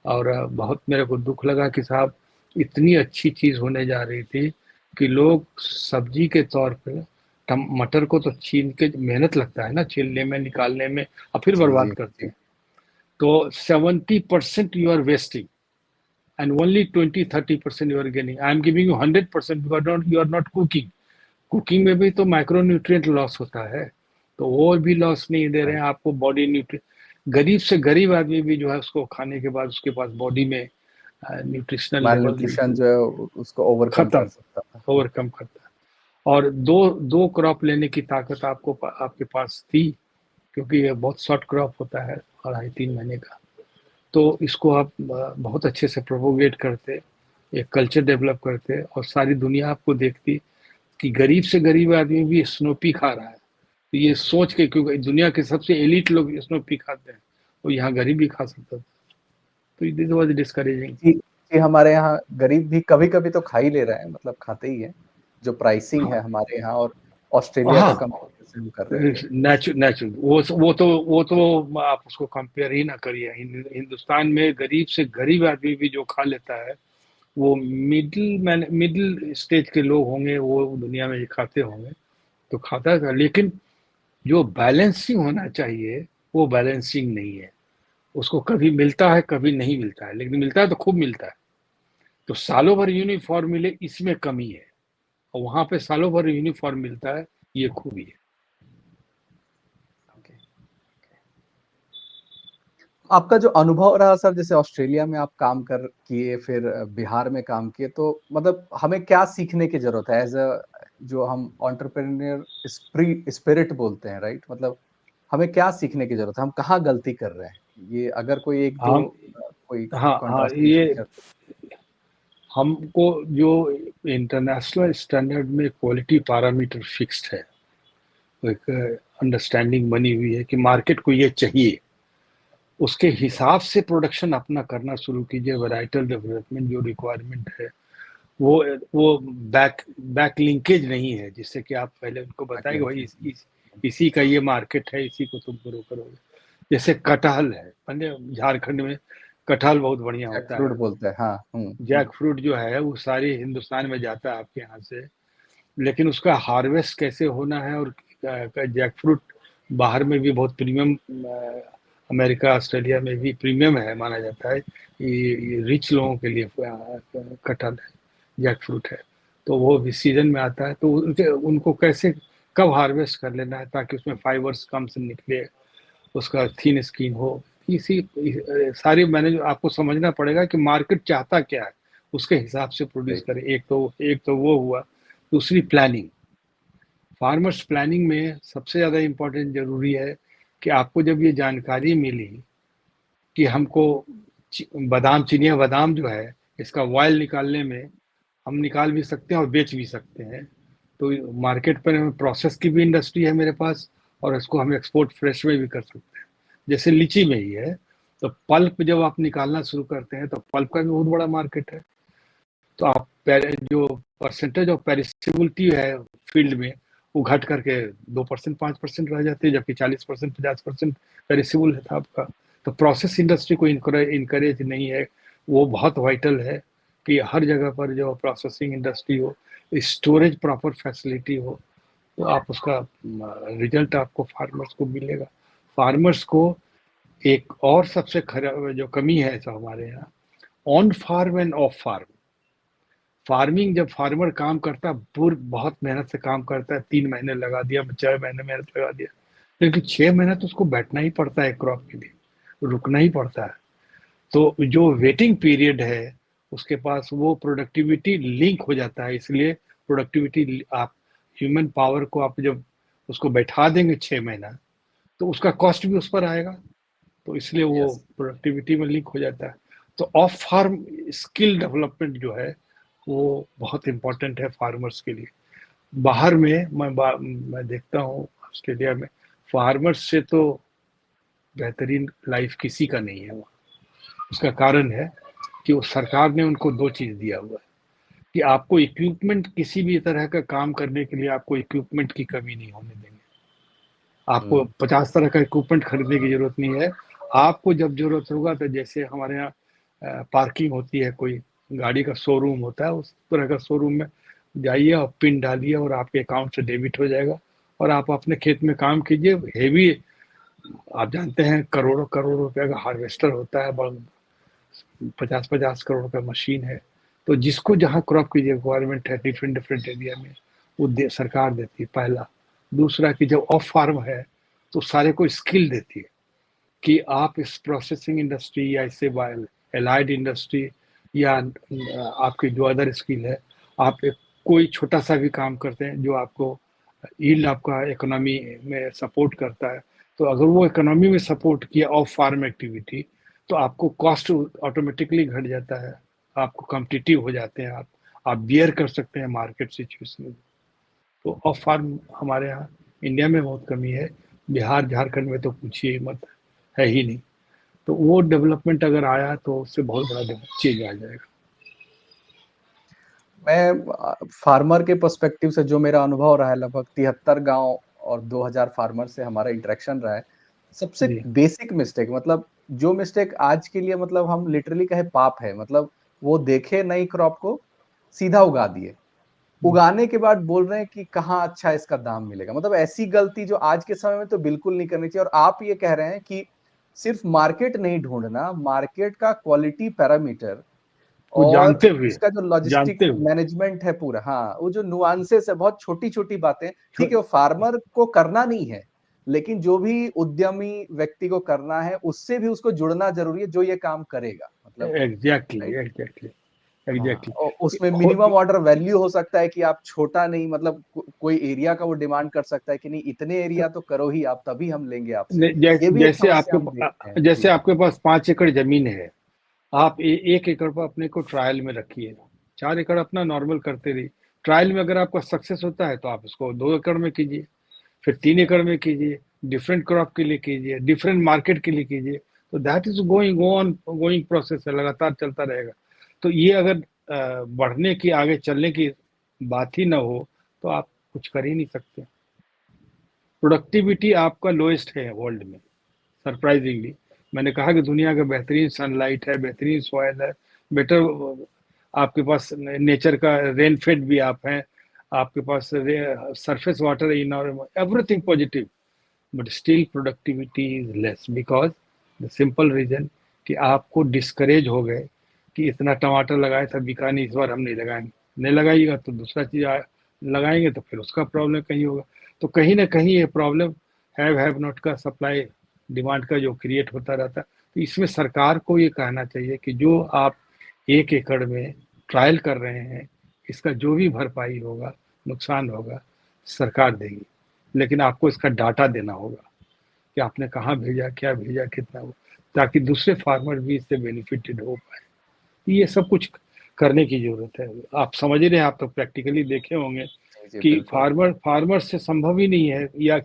और बहुत मेरे को दुख लगा कि साहब इतनी अच्छी चीज होने जा रही थी कि लोग सब्जी के तौर पे मटर को तो छील के, मेहनत लगता है ना छीलने में, निकालने में, और फिर जी बर्बाद जी करते जी। हैं। तो 70% you are wasting and only 20-30% you are gaining. I am giving you 100% because you are not cooking. Cooking में भी तो माइक्रो न्यूट्रिएंट लॉस होता है, तो वो भी लॉस नहीं दे रहे हैं राइट। आपको बॉडी न्यूट्रिएंट। गरीब से गरीब आदमी भी जो है उसको खाने के बाद उसके पास बॉडी में न्यूट्रिशनल माल लेवल न्यूट्रिशन जो है उसको ओवरकम खत्म, कर सकता था। ओवरकम करता है। और दो दो क्रॉप लेने की ताकत आपके पास थी, क्योंकि ये बहुत शॉर्ट क्रॉप होता है, 2.5-3 महीने का। तो इसको आप बहुत अच्छे से प्रोपोगेट करते, एक कल्चर डेवलप करते, और सारी दुनिया आपको देखती कि गरीब से गरीब आदमी भी स्नोपी खा रहा है। तो ये सोच के, क्योंकि दुनिया के सबसे एलिट लोग स्नोपी खाते हैं, तो यहाँ गरीब भी खा सकता था। तो दिस वाज डिस्करेजिंग। जी, जी, हमारे यहाँ गरीब भी कभी-कभी तो खा ही ले रहे हैं, मतलब खाते ही हैं, जो प्राइसिंग है हमारे यहाँ और ऑस्ट्रेलिया का हाँ, कंपैरिज़न हम कर रहे थे। नेचुरल वो तो आप उसको कंपेयर ही ना करिए। हिंदुस्तान में गरीब से गरीब आदमी भी जो खा लेता है, वो मिडिल स्टेज के लोग होंगे, वो दुनिया में ये खाते होंगे, तो खाता था। लेकिन जो बैलेंसिंग होना चाहिए, वो बैलेंसिंग नहीं है। उसको कभी मिलता है, कभी नहीं मिलता है, लेकिन मिलता है तो खूब मिलता है। तो सालों भर यूनिफॉर्म मिले, इसमें कमी है, और वहां पे सालों भर यूनिफॉर्म मिलता है, ये खूबी है। ओके। आपका जो अनुभव रहा सर, जैसे ऑस्ट्रेलिया में आप काम कर किए, फिर बिहार में काम किए, तो मतलब हमें क्या सीखने की ज़रूरत है एज़ अ जो हम एंटरप्रेन्योर स्पिरिट बोलते हैं, राइट? मतलब हमें क्या सीखने की ज़रूरत है? हम कहाँ गलती कर रहे हैं? ये अगर कोई 1-2 हम कोई हाँ हाँ, कंट्रास्टिंग ये फीचर। हमको जो इंटरनेशनल स्टैंडर्ड में क्वालिटी पैरामीटर फिक्स्ड है, एक अंडरस्टैंडिंग बनी हुई है कि मार्केट को ये चाहिए, उसके हिसाब से प्रोडक्शन अपना करना शुरू कीजिए। वैराइटल डेवलपमेंट जो रिक्वायरमेंट है, वो वो बैक लिंकेज नहीं है, जिससे कि आप पहले उनको बताएं कि भाई इसी का ये मार्केट है, इसी को तुम ग्रो करोगे। जैसे कटहल है, झारखंड में कटहल बहुत बढ़िया होता जैकफ्रूट है। बोलते हैं, हाँ, जैक फ्रूट जो है वो सारे हिंदुस्तान में जाता है आपके यहाँ से, लेकिन उसका हार्वेस्ट कैसे होना है, और जैक फ्रूट बाहर में भी बहुत प्रीमियम, अमेरिका ऑस्ट्रेलिया में भी प्रीमियम है, माना जाता है। ये रिच लोगों के लिए कटहल है, जैक फ्रूट है। तो वो भी सीजन में आता है, तो उनको कैसे कब हार्वेस्ट कर लेना है ताकि उसमें फाइबर्स कम से निकले, उसका थीन स्किन हो। इसी सारी मैंने आपको समझना पड़ेगा कि मार्केट चाहता क्या है, उसके हिसाब से प्रोड्यूस राइट, करें। एक तो वो हुआ। दूसरी प्लानिंग, फार्मर्स प्लानिंग में सबसे ज़्यादा इम्पोर्टेंट जरूरी है कि आपको जब ये जानकारी मिली कि हमको बादाम, चिनिया बादाम जो है, इसका ऑयल निकालने में हम निकाल भी सकते हैं और बेच भी सकते हैं, तो मार्केट पर प्रोसेस की भी इंडस्ट्री है मेरे पास, और इसको हम एक्सपोर्ट फ्रेश में भी कर सकते हैं। जैसे लीची में ही है, तो पल्प जब आप निकालना शुरू करते हैं, तो पल्प का भी बहुत बड़ा मार्केट है। तो आप जो परसेंटेज ऑफ पेरिसेबिलिटी है फील्ड में, वो घट करके 2%, 5% रह जाती है, जबकि 40%, 50% पेरिसेबल है था आपका। तो प्रोसेस इंडस्ट्री को इनकरेज नहीं है। वो बहुत वाइटल है कि हर जगह पर जो प्रोसेसिंग इंडस्ट्री हो, स्टोरेज प्रॉपर फैसिलिटी हो, तो आप उसका रिजल्ट आपको फार्मर्स को मिलेगा। फार्मर्स को एक और सबसे खराब जो कमी है तो हमारे यहाँ, on farm and off farm. Farming, जब फार्मर काम करता है, बहुत मेहनत से काम करता है, 3 महीने लगा दिया, 6 महीने मेहनत लगा दिया, लेकिन 6 महीने तो उसको बैठना ही पड़ता है क्रॉप के लिए, रुकना ही पड़ता है। तो जो वेटिंग पीरियड है, उसके पास वो प्रोडक्टिविटी लिंक हो जाता है। इसलिए प्रोडक्टिविटी, आप ह्यूमन पावर को आप जब उसको बैठा देंगे 6 महीना, तो उसका कॉस्ट भी उस पर आएगा, तो इसलिए वो यस। प्रोडक्टिविटी में लिंक हो जाता है। तो ऑफ फार्म स्किल डेवलपमेंट जो है, वो बहुत इम्पोर्टेंट है फार्मर्स के लिए। बाहर में मैं देखता हूँ ऑस्ट्रेलिया में, फार्मर्स से तो बेहतरीन लाइफ किसी का नहीं है वहाँ। उसका कारण है कि वो सरकार ने उनको दो चीज दिया हुआ है कि आपको इक्विपमेंट, किसी भी तरह का काम करने के लिए आपको इक्विपमेंट की कमी नहीं होने देंगे। आपको हुँ, 50 तरह का इक्विपमेंट खरीदने की जरूरत नहीं है। आपको जब जरूरत होगा, तो जैसे हमारे यहाँ पार्किंग होती है, कोई गाड़ी का शोरूम होता है, उस तरह का शोरूम में जाइए और पिन डालिए और आपके अकाउंट से डेबिट हो जाएगा, और आप अपने खेत में काम कीजिए। हेवी, आप जानते हैं करोड़ों करोड़ रुपए का हार्वेस्टर होता है, 50-50 करोड़ का मशीन है। तो जिसको जहाँ क्रॉप की रिक्वायरमेंट है डिफरेंट डिफरेंट एरिया में, वो सरकार देती है, पहला। दूसरा कि जब ऑफ फार्म है, तो सारे को स्किल देती है कि आप इस प्रोसेसिंग इंडस्ट्री या इससे एलाइड इंडस्ट्री या आपकी जो अदर स्किल है, आप एक कोई छोटा सा भी काम करते हैं जो आपको यील्ड आपका इकोनॉमी में सपोर्ट करता है, तो अगर वो इकोनॉमी में सपोर्ट किया ऑफ फार्म एक्टिविटी, तो आपको कॉस्ट ऑटोमेटिकली घट जाता है, आपको कॉम्पिटिटिव हो जाते हैं, आप बियर कर सकते हैं मार्केट सिचुएशन। तो ऑफ फार्म हमारे यहाँ इंडिया में बहुत कमी है, बिहार झारखंड में तो पूछिए मत, है ही नहीं। तो वो डेवलपमेंट अगर आया तो उससे बहुत बड़ा चेंज आ जाएगा। मैं फार्मर के पर्सपेक्टिव से जो मेरा अनुभव रहा है, लगभग 73 गाँव और 2000 फार्मर से हमारा इंटरेक्शन रहा है। सबसे जी, बेसिक मिस्टेक, मतलब जो मिस्टेक आज के लिए मतलब हम लिटरली कहे पाप है, मतलब वो देखे नई क्रॉप को, सीधा उगा दिए। उगाने के बाद बोल रहे हैं कि कहाँ अच्छा इसका दाम मिलेगा। मतलब ऐसी गलती जो आज के समय में तो बिल्कुल नहीं करनी चाहिए। और आप ये कह रहे हैं कि सिर्फ मार्केट नहीं ढूँढना, मार्केट का क्वालिटी पैरामीटर वो और जानते हुए, उसका जो लॉजिस्टिक जानते हुए। मैनेजमेंट है पूरा, हाँ, वो जो नुआंसेस है, बहुत छोटी-छोटी बातें, छो ठीक है, वो फार्मर को करना नहीं है, लेकिन जो भी उद्यमी व्यक्ति को करना है, उससे भी उसको जुड़ना ज़रूरी है, जो ये काम करेगा, मतलब एग्ज़ैक्टली, राइट? एग्ज़ैक्टली, हाँ, एग्ज़ैक्टली। और उसमें हो मिनिमम ऑर्डर वैल्यू हो सकता है कि आप छोटा नहीं, मतलब कोई एरिया का वो डिमांड कर सकता है कि नहीं, इतने एरिया तो करो ही आप, तभी हम लेंगे आपसे। ये भी एक जैसे समस्या हम देखते हैं। जैसे जी, आपके पास 5 एकड़ ज़मीन है, आप 1 एकड़ पर अपने को ट्रायल में रखिए, 4 एकड़ अपना नॉर्मल करते रहिए। ट्रायल में अगर आपका सक्सेस होता है तो आप उसको 2 एकड़ में कीजिए, फिर 3 एकड़ में कीजिए, डिफरेंट क्रॉप के लिए कीजिए, डिफरेंट मार्केट के लिए कीजिए। तो दैट इज़ गोइंग प्रोसेस है, लगातार चलता रहेगा। तो ये अगर बढ़ने की, आगे चलने की बात ही ना हो, तो आप कुछ कर ही नहीं सकते। प्रोडक्टिविटी आपका लोएस्ट है वर्ल्ड में, सरप्राइजिंगली। मैंने कहा कि दुनिया का बेहतरीन सनलाइट है, बेहतरीन सॉइल है, बेटर आपके पास नेचर का रेन फेड भी आप हैं, आपके पास सरफेस वाटर इन और everything positive, but still productivity is less because the simple reason कि आपको डिस्करेज हो गए कि इतना टमाटर लगाए था, बिका नहीं, इस बार हम नहीं लगाएंगे। नहीं लगाइएगा तो दूसरा चीज लगाएंगे तो फिर उसका प्रॉब्लम कहीं होगा। तो कहीं ना कहीं ये प्रॉब्लम हैव नॉट का, सप्लाई डिमांड का जो क्रिएट होता रहता है। तो इसमें सरकार को ये कहना चाहिए कि जो आप 1 एकड़ में ट्रायल कर रहे हैं, इसका जो भी भरपाई होगा, नुकसान होगा, सरकार देगी। लेकिन आपको इसका डाटा देना होगा कि आपने कहाँ भेजा, क्या भेजा, कितना हुआ, ताकि दूसरे फार्मर भी इससे बेनिफिटेड हो पाए। ये सब कुछ करने की जरूरत है। आप समझ रहे हैं, आप तो प्रैक्टिकली देखे होंगे जी, जी, कि बिल्कुल। फार्मर से संभव ही नहीं है, या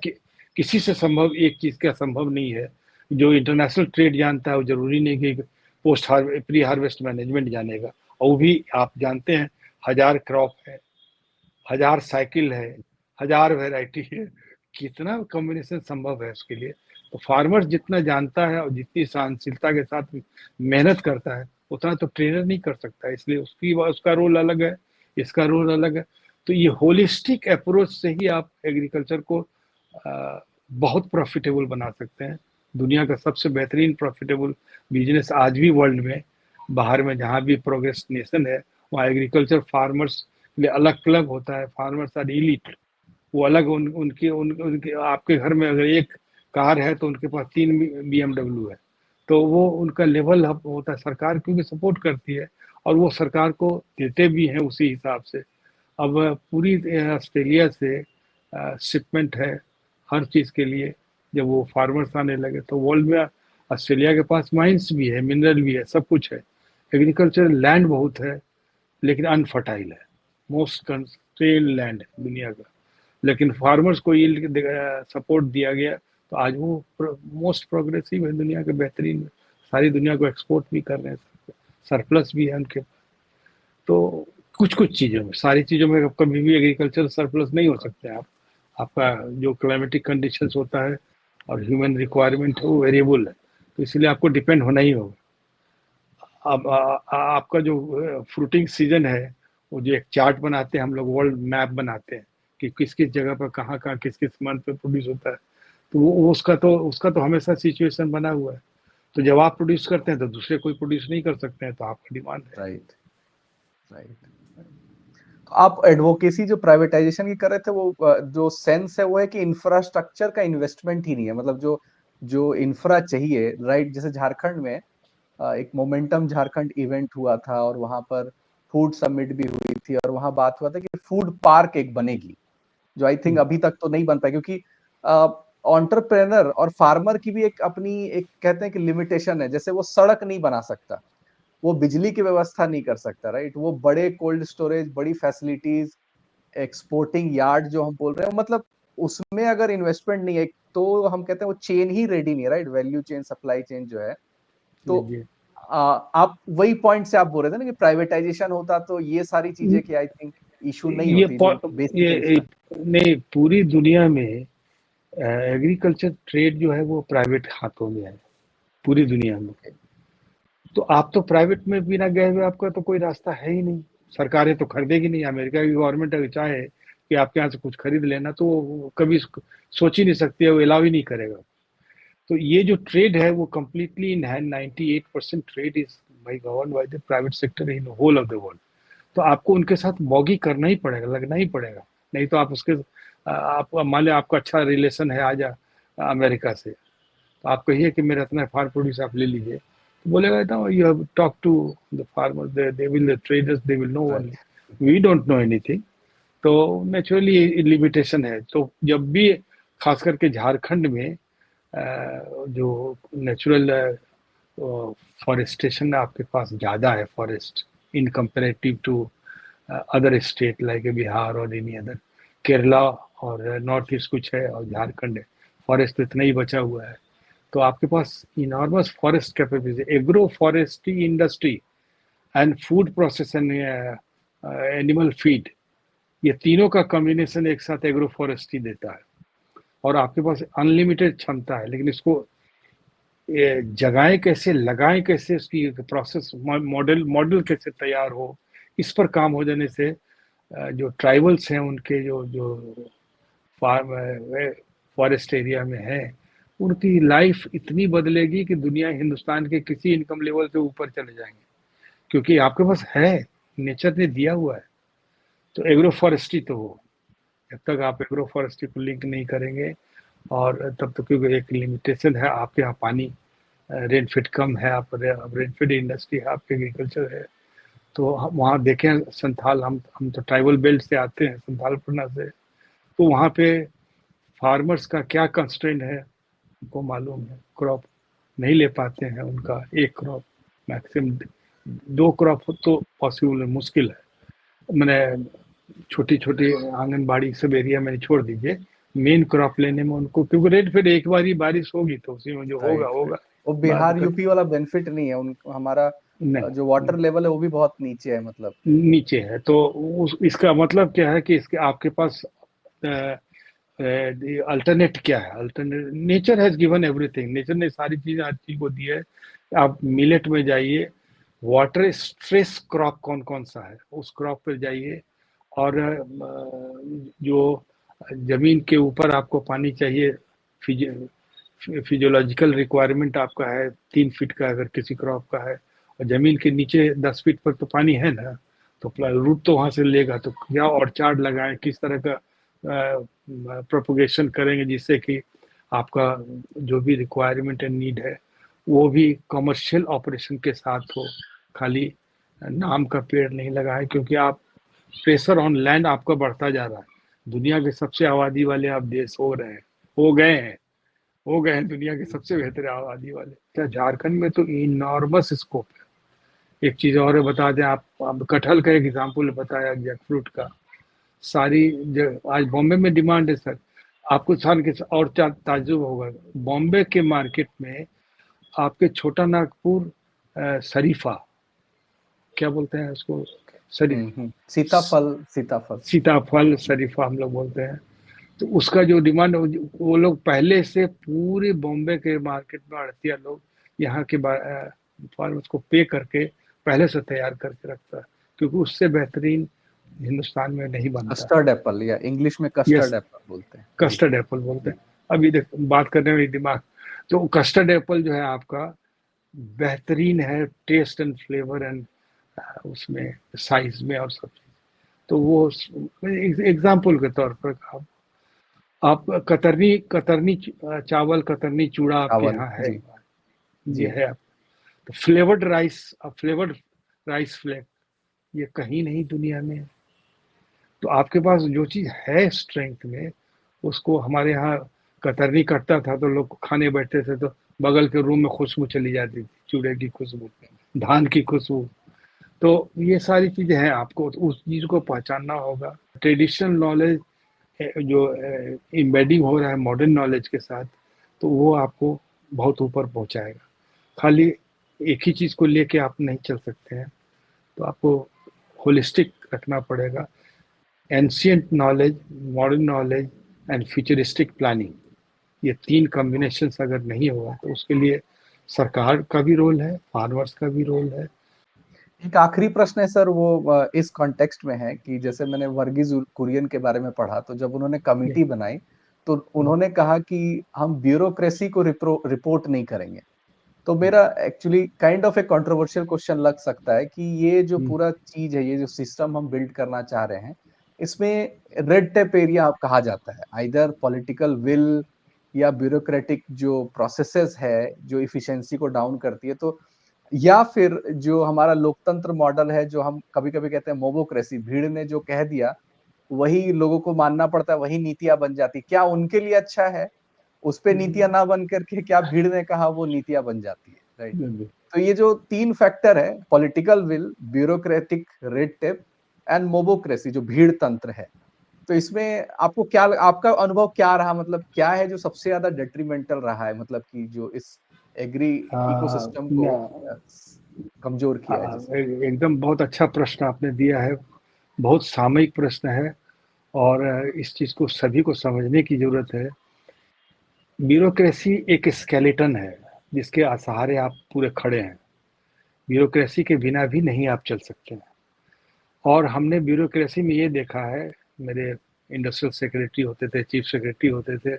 किसी से संभव एक चीज का संभव नहीं है। जो इंटरनेशनल ट्रेड जानता है वो जरूरी नहीं कि प्री हार्वेस्ट मैनेजमेंट जानेगा। और वो भी आप जानते हैं, 1000 क्रॉप है, 1000 साइकिल है, 1000 वैरायटी है, कितना कॉम्बिनेशन संभव है उसके लिए। तो फार्मर जितना जानता है और जितनी सहनशीलता के साथ मेहनत करता है, उतना तो ट्रेनर नहीं कर सकता। इसलिए उसका रोल अलग है, इसका रोल अलग है। तो ये होलिस्टिक अप्रोच से ही आप एग्रीकल्चर को बहुत प्रॉफिटेबल बना सकते हैं। दुनिया का सबसे बेहतरीन प्रॉफिटेबल बिजनेस आज भी वर्ल्ड में, बाहर में जहाँ भी प्रोग्रेस नेशन है, वहाँ एग्रीकल्चर फार्मर्स के लिए अलग क्लब होता है। फार्मर्स आर इलीट, वो अलग उनके आपके घर में अगर एक कार है तो उनके पास 3 BMW है। तो वो उनका लेवल अप होता है, सरकार क्योंकि सपोर्ट करती है और वो सरकार को देते भी हैं उसी हिसाब से। अब पूरी ऑस्ट्रेलिया से शिपमेंट है हर चीज़ के लिए। जब वो फार्मर्स आने लगे तो वर्ल्ड में ऑस्ट्रेलिया के पास माइंस भी है, मिनरल भी है, सब कुछ है। एग्रीकल्चर लैंड बहुत है, लेकिन अनफर्टाइल है, मोस्ट कंस्ट्रेन लैंड है दुनिया का। लेकिन फार्मर्स को यील्ड सपोर्ट दिया गया तो आज वो मोस्ट प्रोग्रेसिव है दुनिया के, बेहतरीन, सारी दुनिया को एक्सपोर्ट भी कर रहे हैं, सरप्लस भी है उनके। तो कुछ कुछ चीज़ों में, सारी चीज़ों में कभी भी एग्रीकल्चर सरप्लस नहीं हो सकते आप। आपका जो क्लाइमेटिक कंडीशंस होता है और ह्यूमन रिक्वायरमेंट है वो वेरिएबल है, तो इसलिए आपको डिपेंड होना ही होगा। अब आपका जो फ्रूटिंग सीजन है, वो जो एक चार्ट बनाते हैं हम लोग, वर्ल्ड मैप बनाते हैं कि किस किस जगह पर कहाँ कहाँ किस किस मंथ पे प्रोड्यूस होता है। तो वो उसका तो हमेशा सिचुएशन बना हुआ है। तो जब आप प्रोड्यूस करते हैं तो दूसरे कोई प्रोड्यूस नहीं कर सकते हैं, तो आपका डिमांड है। Right, right. तो आप एडवोकेसी जो प्राइवेटाइजेशन की कर रहे थे, वो जो सेंस है वो है कि इंफ्रास्ट्रक्चर का इन्वेस्टमेंट ही नहीं है, मतलब जो जो इंफ्रा चाहिए, राइट? जैसे झारखंड में एक मोमेंटम झारखंड इवेंट हुआ था और वहां पर फूड समिट भी हुई थी और वहां बात हुआ था कि फूड पार्क एक बनेगी, जो आई थिंक अभी तक तो नहीं बन पाई, क्योंकि एंटरप्रेनर और फार्मर की भी एक अपनी एक कहते हैं कि लिमिटेशन है। जैसे वो सड़क नहीं बना सकता, वो बिजली की व्यवस्था नहीं कर सकता, राइट, वो बड़े कोल्ड स्टोरेज, बड़ी फैसिलिटीज, एक्सपोर्टिंग यार्ड जो हम बोल रहे हैं, मतलब उसमें अगर इन्वेस्टमेंट नहीं है तो हम कहते हैं वो चेन ही रेडी नहीं है, right, value chain, supply chain जो है। तो जी। आप वही पॉइंट से आप बोल रहे थे ना कि प्राइवेटाइजेशन होता तो ये सारी चीजें की आई थिंक इशू नहीं ये होती, जो बेसिकली ये स्टार्ट। नहीं, पूरी दुनिया में एग्रीकल्चर ट्रेड जो है वो प्राइवेट हाथों में है, पूरी दुनिया में। तो आप तो प्राइवेट में बिना गए हुए आपका तो कोई रास्ता है ही नहीं, सरकारें तो खरीदेगी नहीं। अमेरिका की गवर्नमेंट अगर चाहे कि आपके यहाँ से कुछ खरीद लेना तो वो कभी सोच ही नहीं सकती है, वो अलाउ ही नहीं करेगा। तो ये जो ट्रेड है वो completely in hand, 98% trade is by govern by the private sector in whole of the world. तो आपको उनके साथ बॉगी करना ही पड़ेगा, लगना ही पड़ेगा। नहीं तो आप उसके आप मान लो आपका अच्छा रिलेशन है आज अमेरिका से, तो आप कहिए कि मेरा इतना फार्म प्रोड्यूस आप ले लीजिए, तो बोलेगा ना you have talk to the farmer, they will, the traders they will know only, we don't know anything. तो नेचुरली लिमिटेशन है। तो जब भी खास करके झारखंड में जो नेचुरल फॉरेस्टेशन आपके पास ज़्यादा है, forest in comparative to other state like Bihar और एनी अदर, केरला और नॉर्थ ईस्ट कुछ है और झारखंड है, फॉरेस्ट तो इतना ही बचा हुआ है। तो आपके पास enormous forest capability, agro forestry industry and food processing, animal feed, ये तीनों का कॉम्बिनेशन एक साथ एग्रो फॉरेस्ट्री देता है। और आपके पास अनलिमिटेड क्षमता है, लेकिन इसको जगाएं कैसे, लगाएं कैसे, उसकी प्रोसेस मॉडल कैसे तैयार हो, इस पर काम हो जाने से जो ट्राइबल्स हैं उनके जो जो फार्म फॉरेस्ट एरिया में है, उनकी लाइफ इतनी बदलेगी कि दुनिया हिंदुस्तान के किसी इनकम लेवल से ऊपर चले जाएंगे, क्योंकि आपके पास है, नेचर ने दिया हुआ है। तो एग्रो फॉरेस्ट्री तो हो, जब तक आप एग्रो फॉरेस्ट्री को लिंक नहीं करेंगे, और तब तक क्योंकि एक लिमिटेशन है आपके यहाँ, पानी रेनफिट कम है, आप रेनफिट इंडस्ट्री है, आपके एग्रीकल्चर है। तो हम वहाँ देखें संथाल, हम तो ट्राइबल बेल्ट से आते हैं, संथालपना से, तो वहाँ पे फार्मर्स का क्या कंस्ट्रेंट है उनको मालूम है, क्रॉप नहीं ले पाते हैं, उनका एक क्रॉप मैक्सिमम, दो क्रॉप तो पॉसिबल है, मुश्किल है। मैंने छोटी छोटी आंगनबाड़ी सब एरिया में छोड़ दीजिए, मेन क्रॉप लेने में उनको, क्योंकि रेट फिर एक बार ही बारिश होगी तो उसी में जो होगा राइट, होगा, वो बाद बिहार यूपी वाला बेनिफिट नहीं है उन, हमारा जो नहीं, वाटर लेवल है वो भी बहुत नीचे है, मतलब। नीचे है। तो इसका मतलब क्या है कि इसके आपके पास अल्टरनेट क्या है, alternate, nature has given everything, nature ने सारी चीजें हर चीज को दी है। आप मिलेट में जाइए, वाटर स्ट्रेस क्रॉप कौन कौन सा है उस क्रॉप पर जाइए, और जो जमीन के ऊपर आपको पानी चाहिए, फिजियोलॉजिकल रिक्वायरमेंट आपका है 3 फीट का अगर किसी क्रॉप का है, और जमीन के नीचे 10 फीट पर तो पानी है ना, तो रूट तो वहां से लेगा। तो क्या ऑर्चार्ड लगाएं, किस तरह का प्रोपोगेशन करेंगे जिससे कि आपका जो भी रिक्वायरमेंट एंड नीड है वो भी कमर्शियल ऑपरेशन के साथ हो, खाली नाम का पेड़ नहीं लगाए, क्योंकि आप प्रेशर ऑन लैंड आपका बढ़ता जा रहा है। दुनिया के सबसे आबादी वाले आप देश हो रहे हैं, हो गए हैं, हो गए हैं दुनिया के सबसे बेहतर आबादी वाले। क्या झारखंड में तो इनॉर्मस स्कोप है। एक चीज और बता दें, आप कटहल का एक एग्जाम्पल बताया, जैक फ्रूट का, सारी आज बॉम्बे में डिमांड है सर। आपको सान के और ताजुब होगा, बॉम्बे के मार्केट में आपके छोटा नागपुर शरीफा, क्या बोलते हैं उसको, शरीफ, सीताफल, सीताफल। सीताफल शरीफा हम लोग बोलते हैं। तो उसका जो डिमांड, वो लोग पहले से पूरे बॉम्बे के मार्केट में आड़तिया लोग यहाँ के फार्मर्स को पे करके पहले से तैयार करके रखता है, क्योंकि उससे बेहतरीन हिंदुस्तान में नहीं बनता। कस्टर्ड एप्पल, या इंग्लिश में यस, कस्टर्ड एप्पल बोलते हैं जी। कस्टर्ड एप्पल बोलते हैं। अभी देख बात करने में दिमाग, तो कस्टर्ड एप्पल जो है आपका बेहतरीन है, टेस्ट एंड फ्लेवर एंड उसमें साइज में और सब चीज। तो वो एग्जाम्पल के तौर पर आप कतरनी कतरनी चावल, कतरनी चूड़ा आपके चावल यहाँ है, जी ये जी। है। तो फ्लेवर्ड राइस फ्लेक ये कहीं नहीं दुनिया में। तो आपके पास जो चीज़ है स्ट्रेंथ में, उसको हमारे यहाँ कतरनी कटता था तो लोग खाने बैठते थे तो बगल के रूम में खुशबू चली जाती थी, चूड़े की खुशबू, धान की खुशबू। तो ये सारी चीज़ें हैं, आपको उस चीज़ को पहचानना होगा। ट्रेडिशनल नॉलेज जो एम्बेडिंग हो रहा है मॉडर्न नॉलेज के साथ, तो वो आपको बहुत ऊपर पहुंचाएगा। खाली एक ही चीज़ को लेके आप नहीं चल सकते हैं, तो आपको होलिस्टिक रखना पड़ेगा। Ancient knowledge, modern knowledge and futuristic planning, ये 3 कॉम्बिनेशंस अगर नहीं हुआ तो उसके लिए सरकार का भी रोल है, फार्मर्स का भी रोल है। एक आखिरी प्रश्न है सर, वो इस कॉन्टेक्स्ट में है कि जैसे मैंने वर्गीज कुरियन के बारे में पढ़ा, तो जब उन्होंने कमिटी बनाई तो उन्होंने कहा कि हम ब्यूरोक्रेसी को रिपोर्ट नहीं करेंगे। तो मेरा actually kind of A controversial question लग सकता है कि ये जो पूरा चीज है, ये जो सिस्टम हम बिल्ड करना चाह रहे हैं, इसमें रेड टेप एरिया कहा जाता है, आइदर पॉलिटिकल विल या ब्यूरोक्रेटिक जो प्रोसेसेस है जो इफिशिएंसी को डाउन करती है, तो या फिर जो हमारा लोकतंत्र मॉडल है, जो हम कभी-कभी कहते हैं मोबोक्रेसी, भीड़ ने जो कह दिया वही लोगों को मानना पड़ता है, वही नीतियां बन जाती। क्या उनके लिए अच्छा है? उस पे नीतियां ना बन करके क्या भीड़ ने कहा वो नीतियां बन जाती है, राइट? तो ये जो 3 फैक्टर है, political will, bureaucratic red tape and mobocracy जो भीड़ तंत्र है, तो इसमें आपको क्या, आपका अनुभव क्या रहा? मतलब क्या है जो सबसे ज्यादा डेट्रीमेंटल रहा है, मतलब कि जो इस एग्री इकोसिस्टम को कमजोर किया है जिसने? एकदम बहुत अच्छा प्रश्न आपने दिया है, बहुत सामयिक प्रश्न है और इस चीज़ को सभी को समझने की ज़रूरत है। ब्यूरोक्रेसी एक स्केलेटन है जिसके सहारे आप पूरे खड़े हैं। ब्यूरोक्रेसी के बिना भी नहीं आप चल सकते हैं। और हमने ब्यूरोक्रेसी में ये देखा है, मेरे इंडस्ट्रियल सेक्रेटरी होते थे, चीफ सेक्रेटरी होते थे,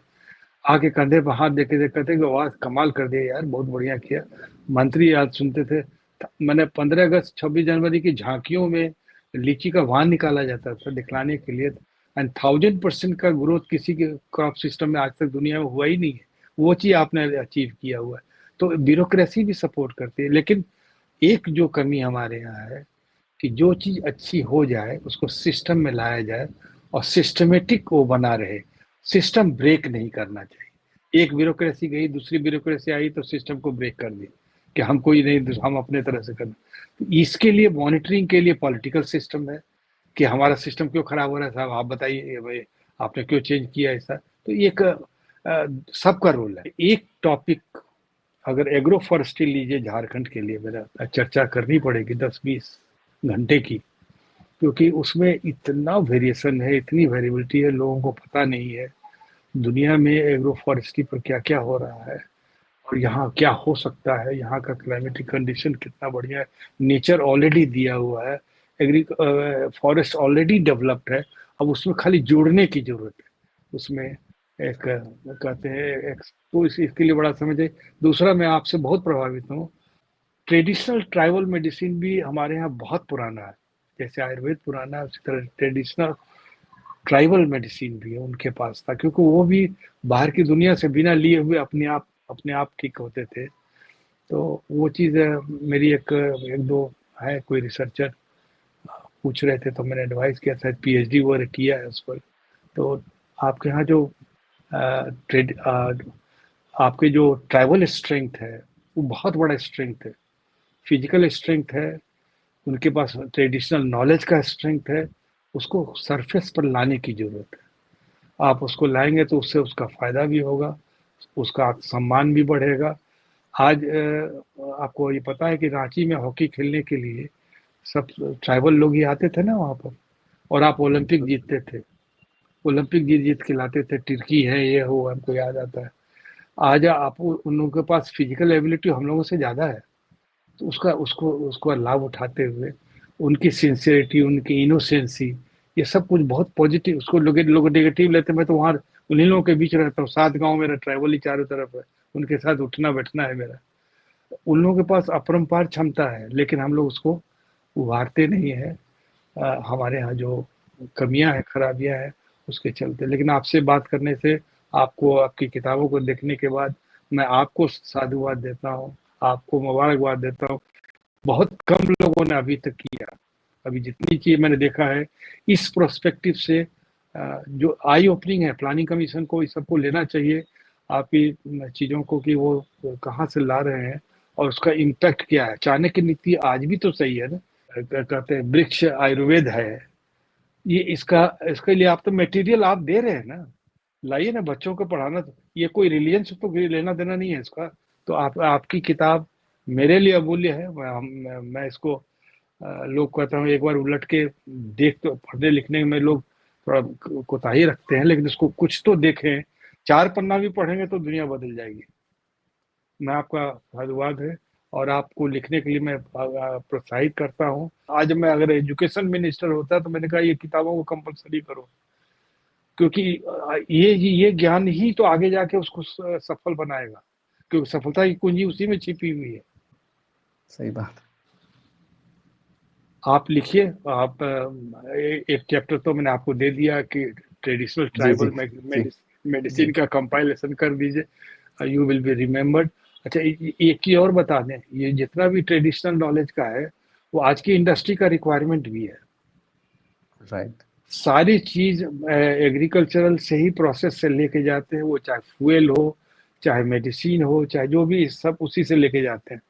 आके कंधे पर हाथ देके से कहते कि वाह कमाल कर दिया यार, बहुत बढ़िया किया। मंत्री याद सुनते थे। मैंने 15 अगस्त 26 जनवरी की झांकियों में लीची का वाहन निकाला जाता था दिखलाने के लिए, एंड 1000% का ग्रोथ किसी के क्रॉप सिस्टम में आज तक दुनिया में हुआ ही नहीं है। वो चीज़ आपने अचीव किया हुआ है। तो ब्यूरोक्रेसी भी सपोर्ट करती है, लेकिन एक जो कमी हमारे यहाँ है कि जो चीज़ अच्छी हो जाए उसको सिस्टम में लाया जाए और सिस्टमेटिक वो बना रहे। सिस्टम ब्रेक नहीं करना चाहिए। एक ब्यूरोक्रेसी गई, दूसरी ब्यूरोक्रेसी आई तो सिस्टम को ब्रेक कर दी कि हम कोई नहीं, हम अपने तरह से करना। तो इसके लिए मॉनिटरिंग के लिए पॉलिटिकल सिस्टम है कि हमारा सिस्टम क्यों खराब हो रहा है, साहब आप बताइए भाई, आपने क्यों चेंज किया ऐसा। तो एक सबका रोल है। एक टॉपिक अगर एग्रो फॉरेस्ट्री लीजिए झारखंड के लिए, मेरा चर्चा करनी पड़ेगी 10-20 घंटे की, क्योंकि उसमें इतना वेरिएशन है, इतनी वेरिएबिलिटी है, लोगों को पता नहीं है दुनिया में एग्रो फॉरेस्ट्री पर क्या क्या हो रहा है और यहाँ क्या हो सकता है। यहाँ का क्लाइमेटिक कंडीशन कितना बढ़िया है, नेचर ऑलरेडी दिया हुआ है, एग्री फॉरेस्ट ऑलरेडी डेवलप्ड है। अब उसमें खाली जोड़ने की जरूरत है। उसमें एक कहते हैं एक, तो इसके लिए बड़ा समझ है। दूसरा, मैं आपसे बहुत प्रभावित हूँ, ट्रेडिशनल ट्राइबल मेडिसिन भी हमारे यहाँ बहुत पुराना है। जैसे आयुर्वेद पुराना है, उसी तरह ट्रेडिशनल ट्राइबल मेडिसिन भी है उनके पास था, क्योंकि वो भी बाहर की दुनिया से बिना लिए हुए अपने आप ठीक होते थे। तो वो चीज़ मेरी एक एक दो है, कोई रिसर्चर पूछ रहे थे तो मैंने एडवाइस किया था, पीएचडी वगैरह किया है उस पर। तो आपके यहाँ जो ट्रेड आपके जो ट्राइबल स्ट्रेंथ है वो बहुत बड़ा स्ट्रेंथ है, फिजिकल स्ट्रेंथ है, उनके पास ट्रेडिशनल नॉलेज का स्ट्रेंथ है। उसको सरफेस पर लाने की जरूरत है। आप उसको लाएंगे तो उससे उसका फायदा भी होगा, उसका सम्मान भी बढ़ेगा। आज आपको ये पता है कि रांची में हॉकी खेलने के लिए सब ट्राइबल लोग ही आते थे ना वहाँ पर, और आप ओलंपिक जीतते थे, ओलंपिक जीत जीत के लाते थे, टिर्की है ये हो, हमको याद आता है। आज आप उन लोगों के पास फिजिकल एबिलिटी हम लोगों से ज़्यादा है, तो उसका उसको उसको लाभ उठाते हुए उनकी सिंसियरिटी, उनकी इनोसेंसी, ये सब कुछ बहुत पॉजिटिव, उसको लोग नेगेटिव लेते। मैं तो वहाँ उन्हीं लोगों के बीच रहता हूँ, 7 गांव मेरा ट्राइबल ही चारों तरफ है, उनके साथ उठना बैठना है मेरा। उन लोगों के पास अपरंपार क्षमता है, लेकिन हम लोग उसको उभारते नहीं है। हमारे यहाँ जो कमियां हैं, खराबियां हैं, उसके चलते। लेकिन आपसे बात करने से, आपको आपकी किताबों को देखने के बाद मैं आपको साधुवाद देता हूँ, आपको मुबारकबाद देता हूँ। बहुत कम लोगों ने अभी तक किया। अभी जितनी चीज मैंने देखा है इस प्रोस्पेक्टिव से जो आई ओपनिंग है, प्लानिंग कमीशन को इस सबको लेना चाहिए आपकी चीज़ों को कि वो कहाँ से ला रहे हैं और उसका इम्पैक्ट क्या है। चाणक्य नीति आज भी तो सही है ना, कहते हैं वृक्ष आयुर्वेद है, ये इसका इसके लिए आप तो मटेरियल आप दे रहे हैं ना, लाइए ना बच्चों को पढ़ाना। ये कोई रिलीजन से तो लेना देना नहीं है इसका। तो आपकी किताब मेरे लिए अमूल्य है। मैं इसको लोग कहता हूँ एक बार उलट के देख, तो पढ़ने लिखने में लोग थोड़ा कोताही रखते हैं, लेकिन इसको कुछ तो देखें। 4 पन्ना भी पढ़ेंगे तो दुनिया बदल जाएगी। मैं आपका धन्यवाद है और आपको लिखने के लिए मैं प्रोत्साहित करता हूँ। आज मैं अगर एजुकेशन मिनिस्टर होता तो मैंने कहा ये किताबों को कंपलसरी करो, क्योंकि ये ज्ञान ही तो आगे जाके उसको सफल बनाएगा, क्योंकि सफलता की कुंजी उसी में छिपी हुई है। सही बात। आप लिखिए। आप एक चैप्टर तो मैंने आपको दे दिया कि ट्रेडिशनल ट्राइबल मेडिसिन का कंपाइलेशन कर दीजिए, यू विल बी रिमेम्बर्ड। अच्छा, एक चीज और बता दें, ये जितना भी ट्रेडिशनल नॉलेज का है वो आज की इंडस्ट्री का रिक्वायरमेंट भी है। राइट। सारी चीज एग्रीकल्चरल से ही प्रोसेस से लेके जाते हैं, वो चाहे फ्यूल हो, चाहे मेडिसिन हो, चाहे जो भी, सब उसी से लेके जाते हैं।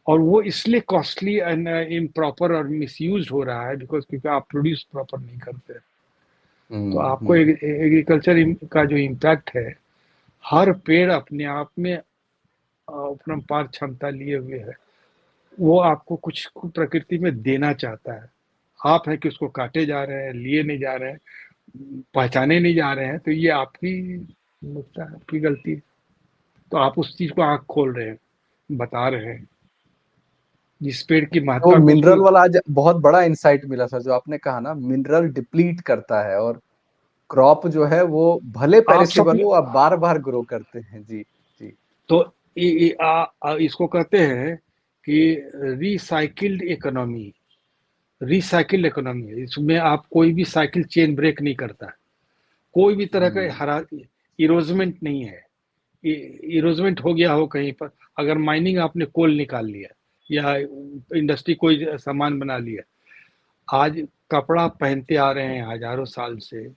और वो इसलिए कॉस्टली एंड इम्प्रॉपर और मिसयूज हो रहा है बिकॉज क्योंकि आप प्रोड्यूस प्रॉपर नहीं करते। तो आपको एग्रीकल्चर का जो इम्पैक्ट है, हर पेड़ अपने आप में अपरंपार क्षमता लिए हुए है, वो आपको कुछ प्रकृति में देना चाहता है। आप है कि उसको काटे जा रहे हैं, लिए नहीं जा रहे हैं, पहचाने नहीं जा रहे हैं, तो ये आपकी नुकता है, आपकी गलती है। तो आप उस चीज को आंख खोल रहे हैं, बता रहे हैं जिस पेड़ की तो महत्ता को मिनरल उसको। वाला आज बहुत बड़ा इंसाइट मिला सर, जो आपने कहा ना, मिनरल डिप्लीट करता है और क्रॉप जो है वो भले आप पेरिसेबल सप्ली हो, आप बार बार ग्रो करते हैं। जी जी। तो इसको कहते हैं कि रिसाइकिल्ड इकोनॉमी। रिसाइकिल्ड इकोनॉमी है, इसमें आप कोई भी साइकिल चेन ब्रेक नहीं करता, कोई भी तरह का हरा इरोजमेंट नहीं है। इरोजमेंट हो गया हो कहीं पर, अगर माइनिंग आपने कोल निकाल लिया या इंडस्ट्री कोई सामान बना लिया, आज कपड़ा पहनते आ रहे हैं हजारों साल से,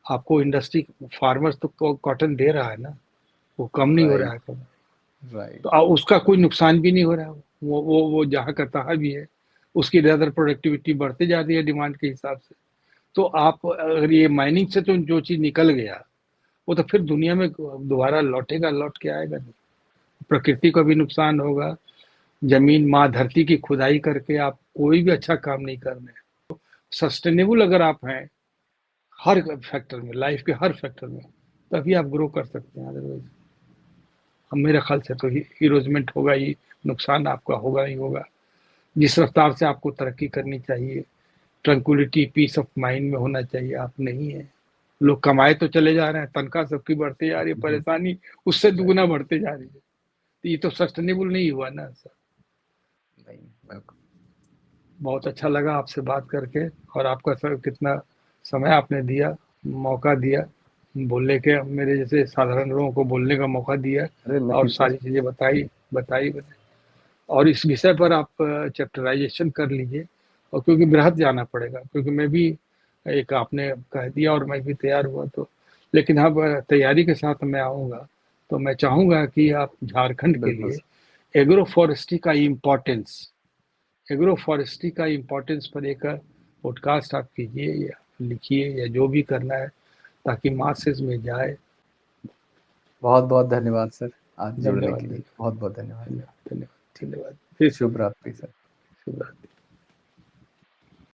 आपको इंडस्ट्री फार्मर्स तो कॉटन दे रहा है ना, वो कम नहीं हो रहा राइट है। राइट। तो उसका कोई नुकसान भी नहीं हो रहा है, वो जहाँ का तहाँ भी है, उसकी रेदर प्रोडक्टिविटी बढ़ती जा रही है डिमांड के हिसाब से। तो आप अगर ये माइनिंग से तो जो चीज निकल गया वो तो फिर दुनिया में दोबारा लौटेगा, लौट के आएगा नहीं। प्रकृति को भी नुकसान होगा। जमीन माँ धरती की खुदाई करके आप कोई भी अच्छा काम नहीं कर रहे हैं। सस्टेनेबल अगर आप हैं हर फैक्टर में, लाइफ के हर फैक्टर में, तभी आप ग्रो कर सकते हैं। अदरवाइज हम, मेरे ख्याल से तो हीरोजमेंट होगा ही, नुकसान आपका होगा ही होगा। जिस रफ्तार से आपको तरक्की करनी चाहिए, ट्रंक्विलिटी पीस ऑफ माइंड में होना चाहिए, आप नहीं है। लोग कमाए तो चले जा रहे हैं, तनख्वाह सबकी बढ़ती जा रही है, परेशानी उससे राइट। दुगुना बढ़ते जा रही है। तो ये तो सस्टेनेबल नहीं हुआ ना सर। नहीं, बिल्कुल। बहुत अच्छा लगा आपसे बात करके, और आपका सर कितना समय आपने दिया, मौका दिया बोलने के, मेरे जैसे साधारण लोगों को बोलने का मौका दिया अरे और नहीं सर। सारी चीज़ें बताई। और इस विषय पर आप चैप्टराइजेशन कर लीजिए, और क्योंकि बृहद जाना पड़ेगा, क्योंकि मैं भी एक, आपने कह दिया और मैं भी तैयार हुआ, तो लेकिन अब तैयारी के साथ मैं आऊँगा। तो मैं चाहूँगा कि आप झारखंड के बिल्कुल लिए सर। एग्रो फॉरेस्ट्री का इम्पोर्टेंस, एग्रो फॉरेस्ट्री का इम्पोर्टेंस पर एक पॉडकास्ट आप कीजिए या लिखिए या जो भी करना है, ताकि मासेस में जाए। बहुत बहुत धन्यवाद सर, आज जुड़ने धन्यवाद, के लिए धन्यवाद, बहुत बहुत धन्यवाद। धन्यवाद, धन्यवाद, धन्यवाद। फिर से शुभ रात्रि सर। शुभ रात्रि।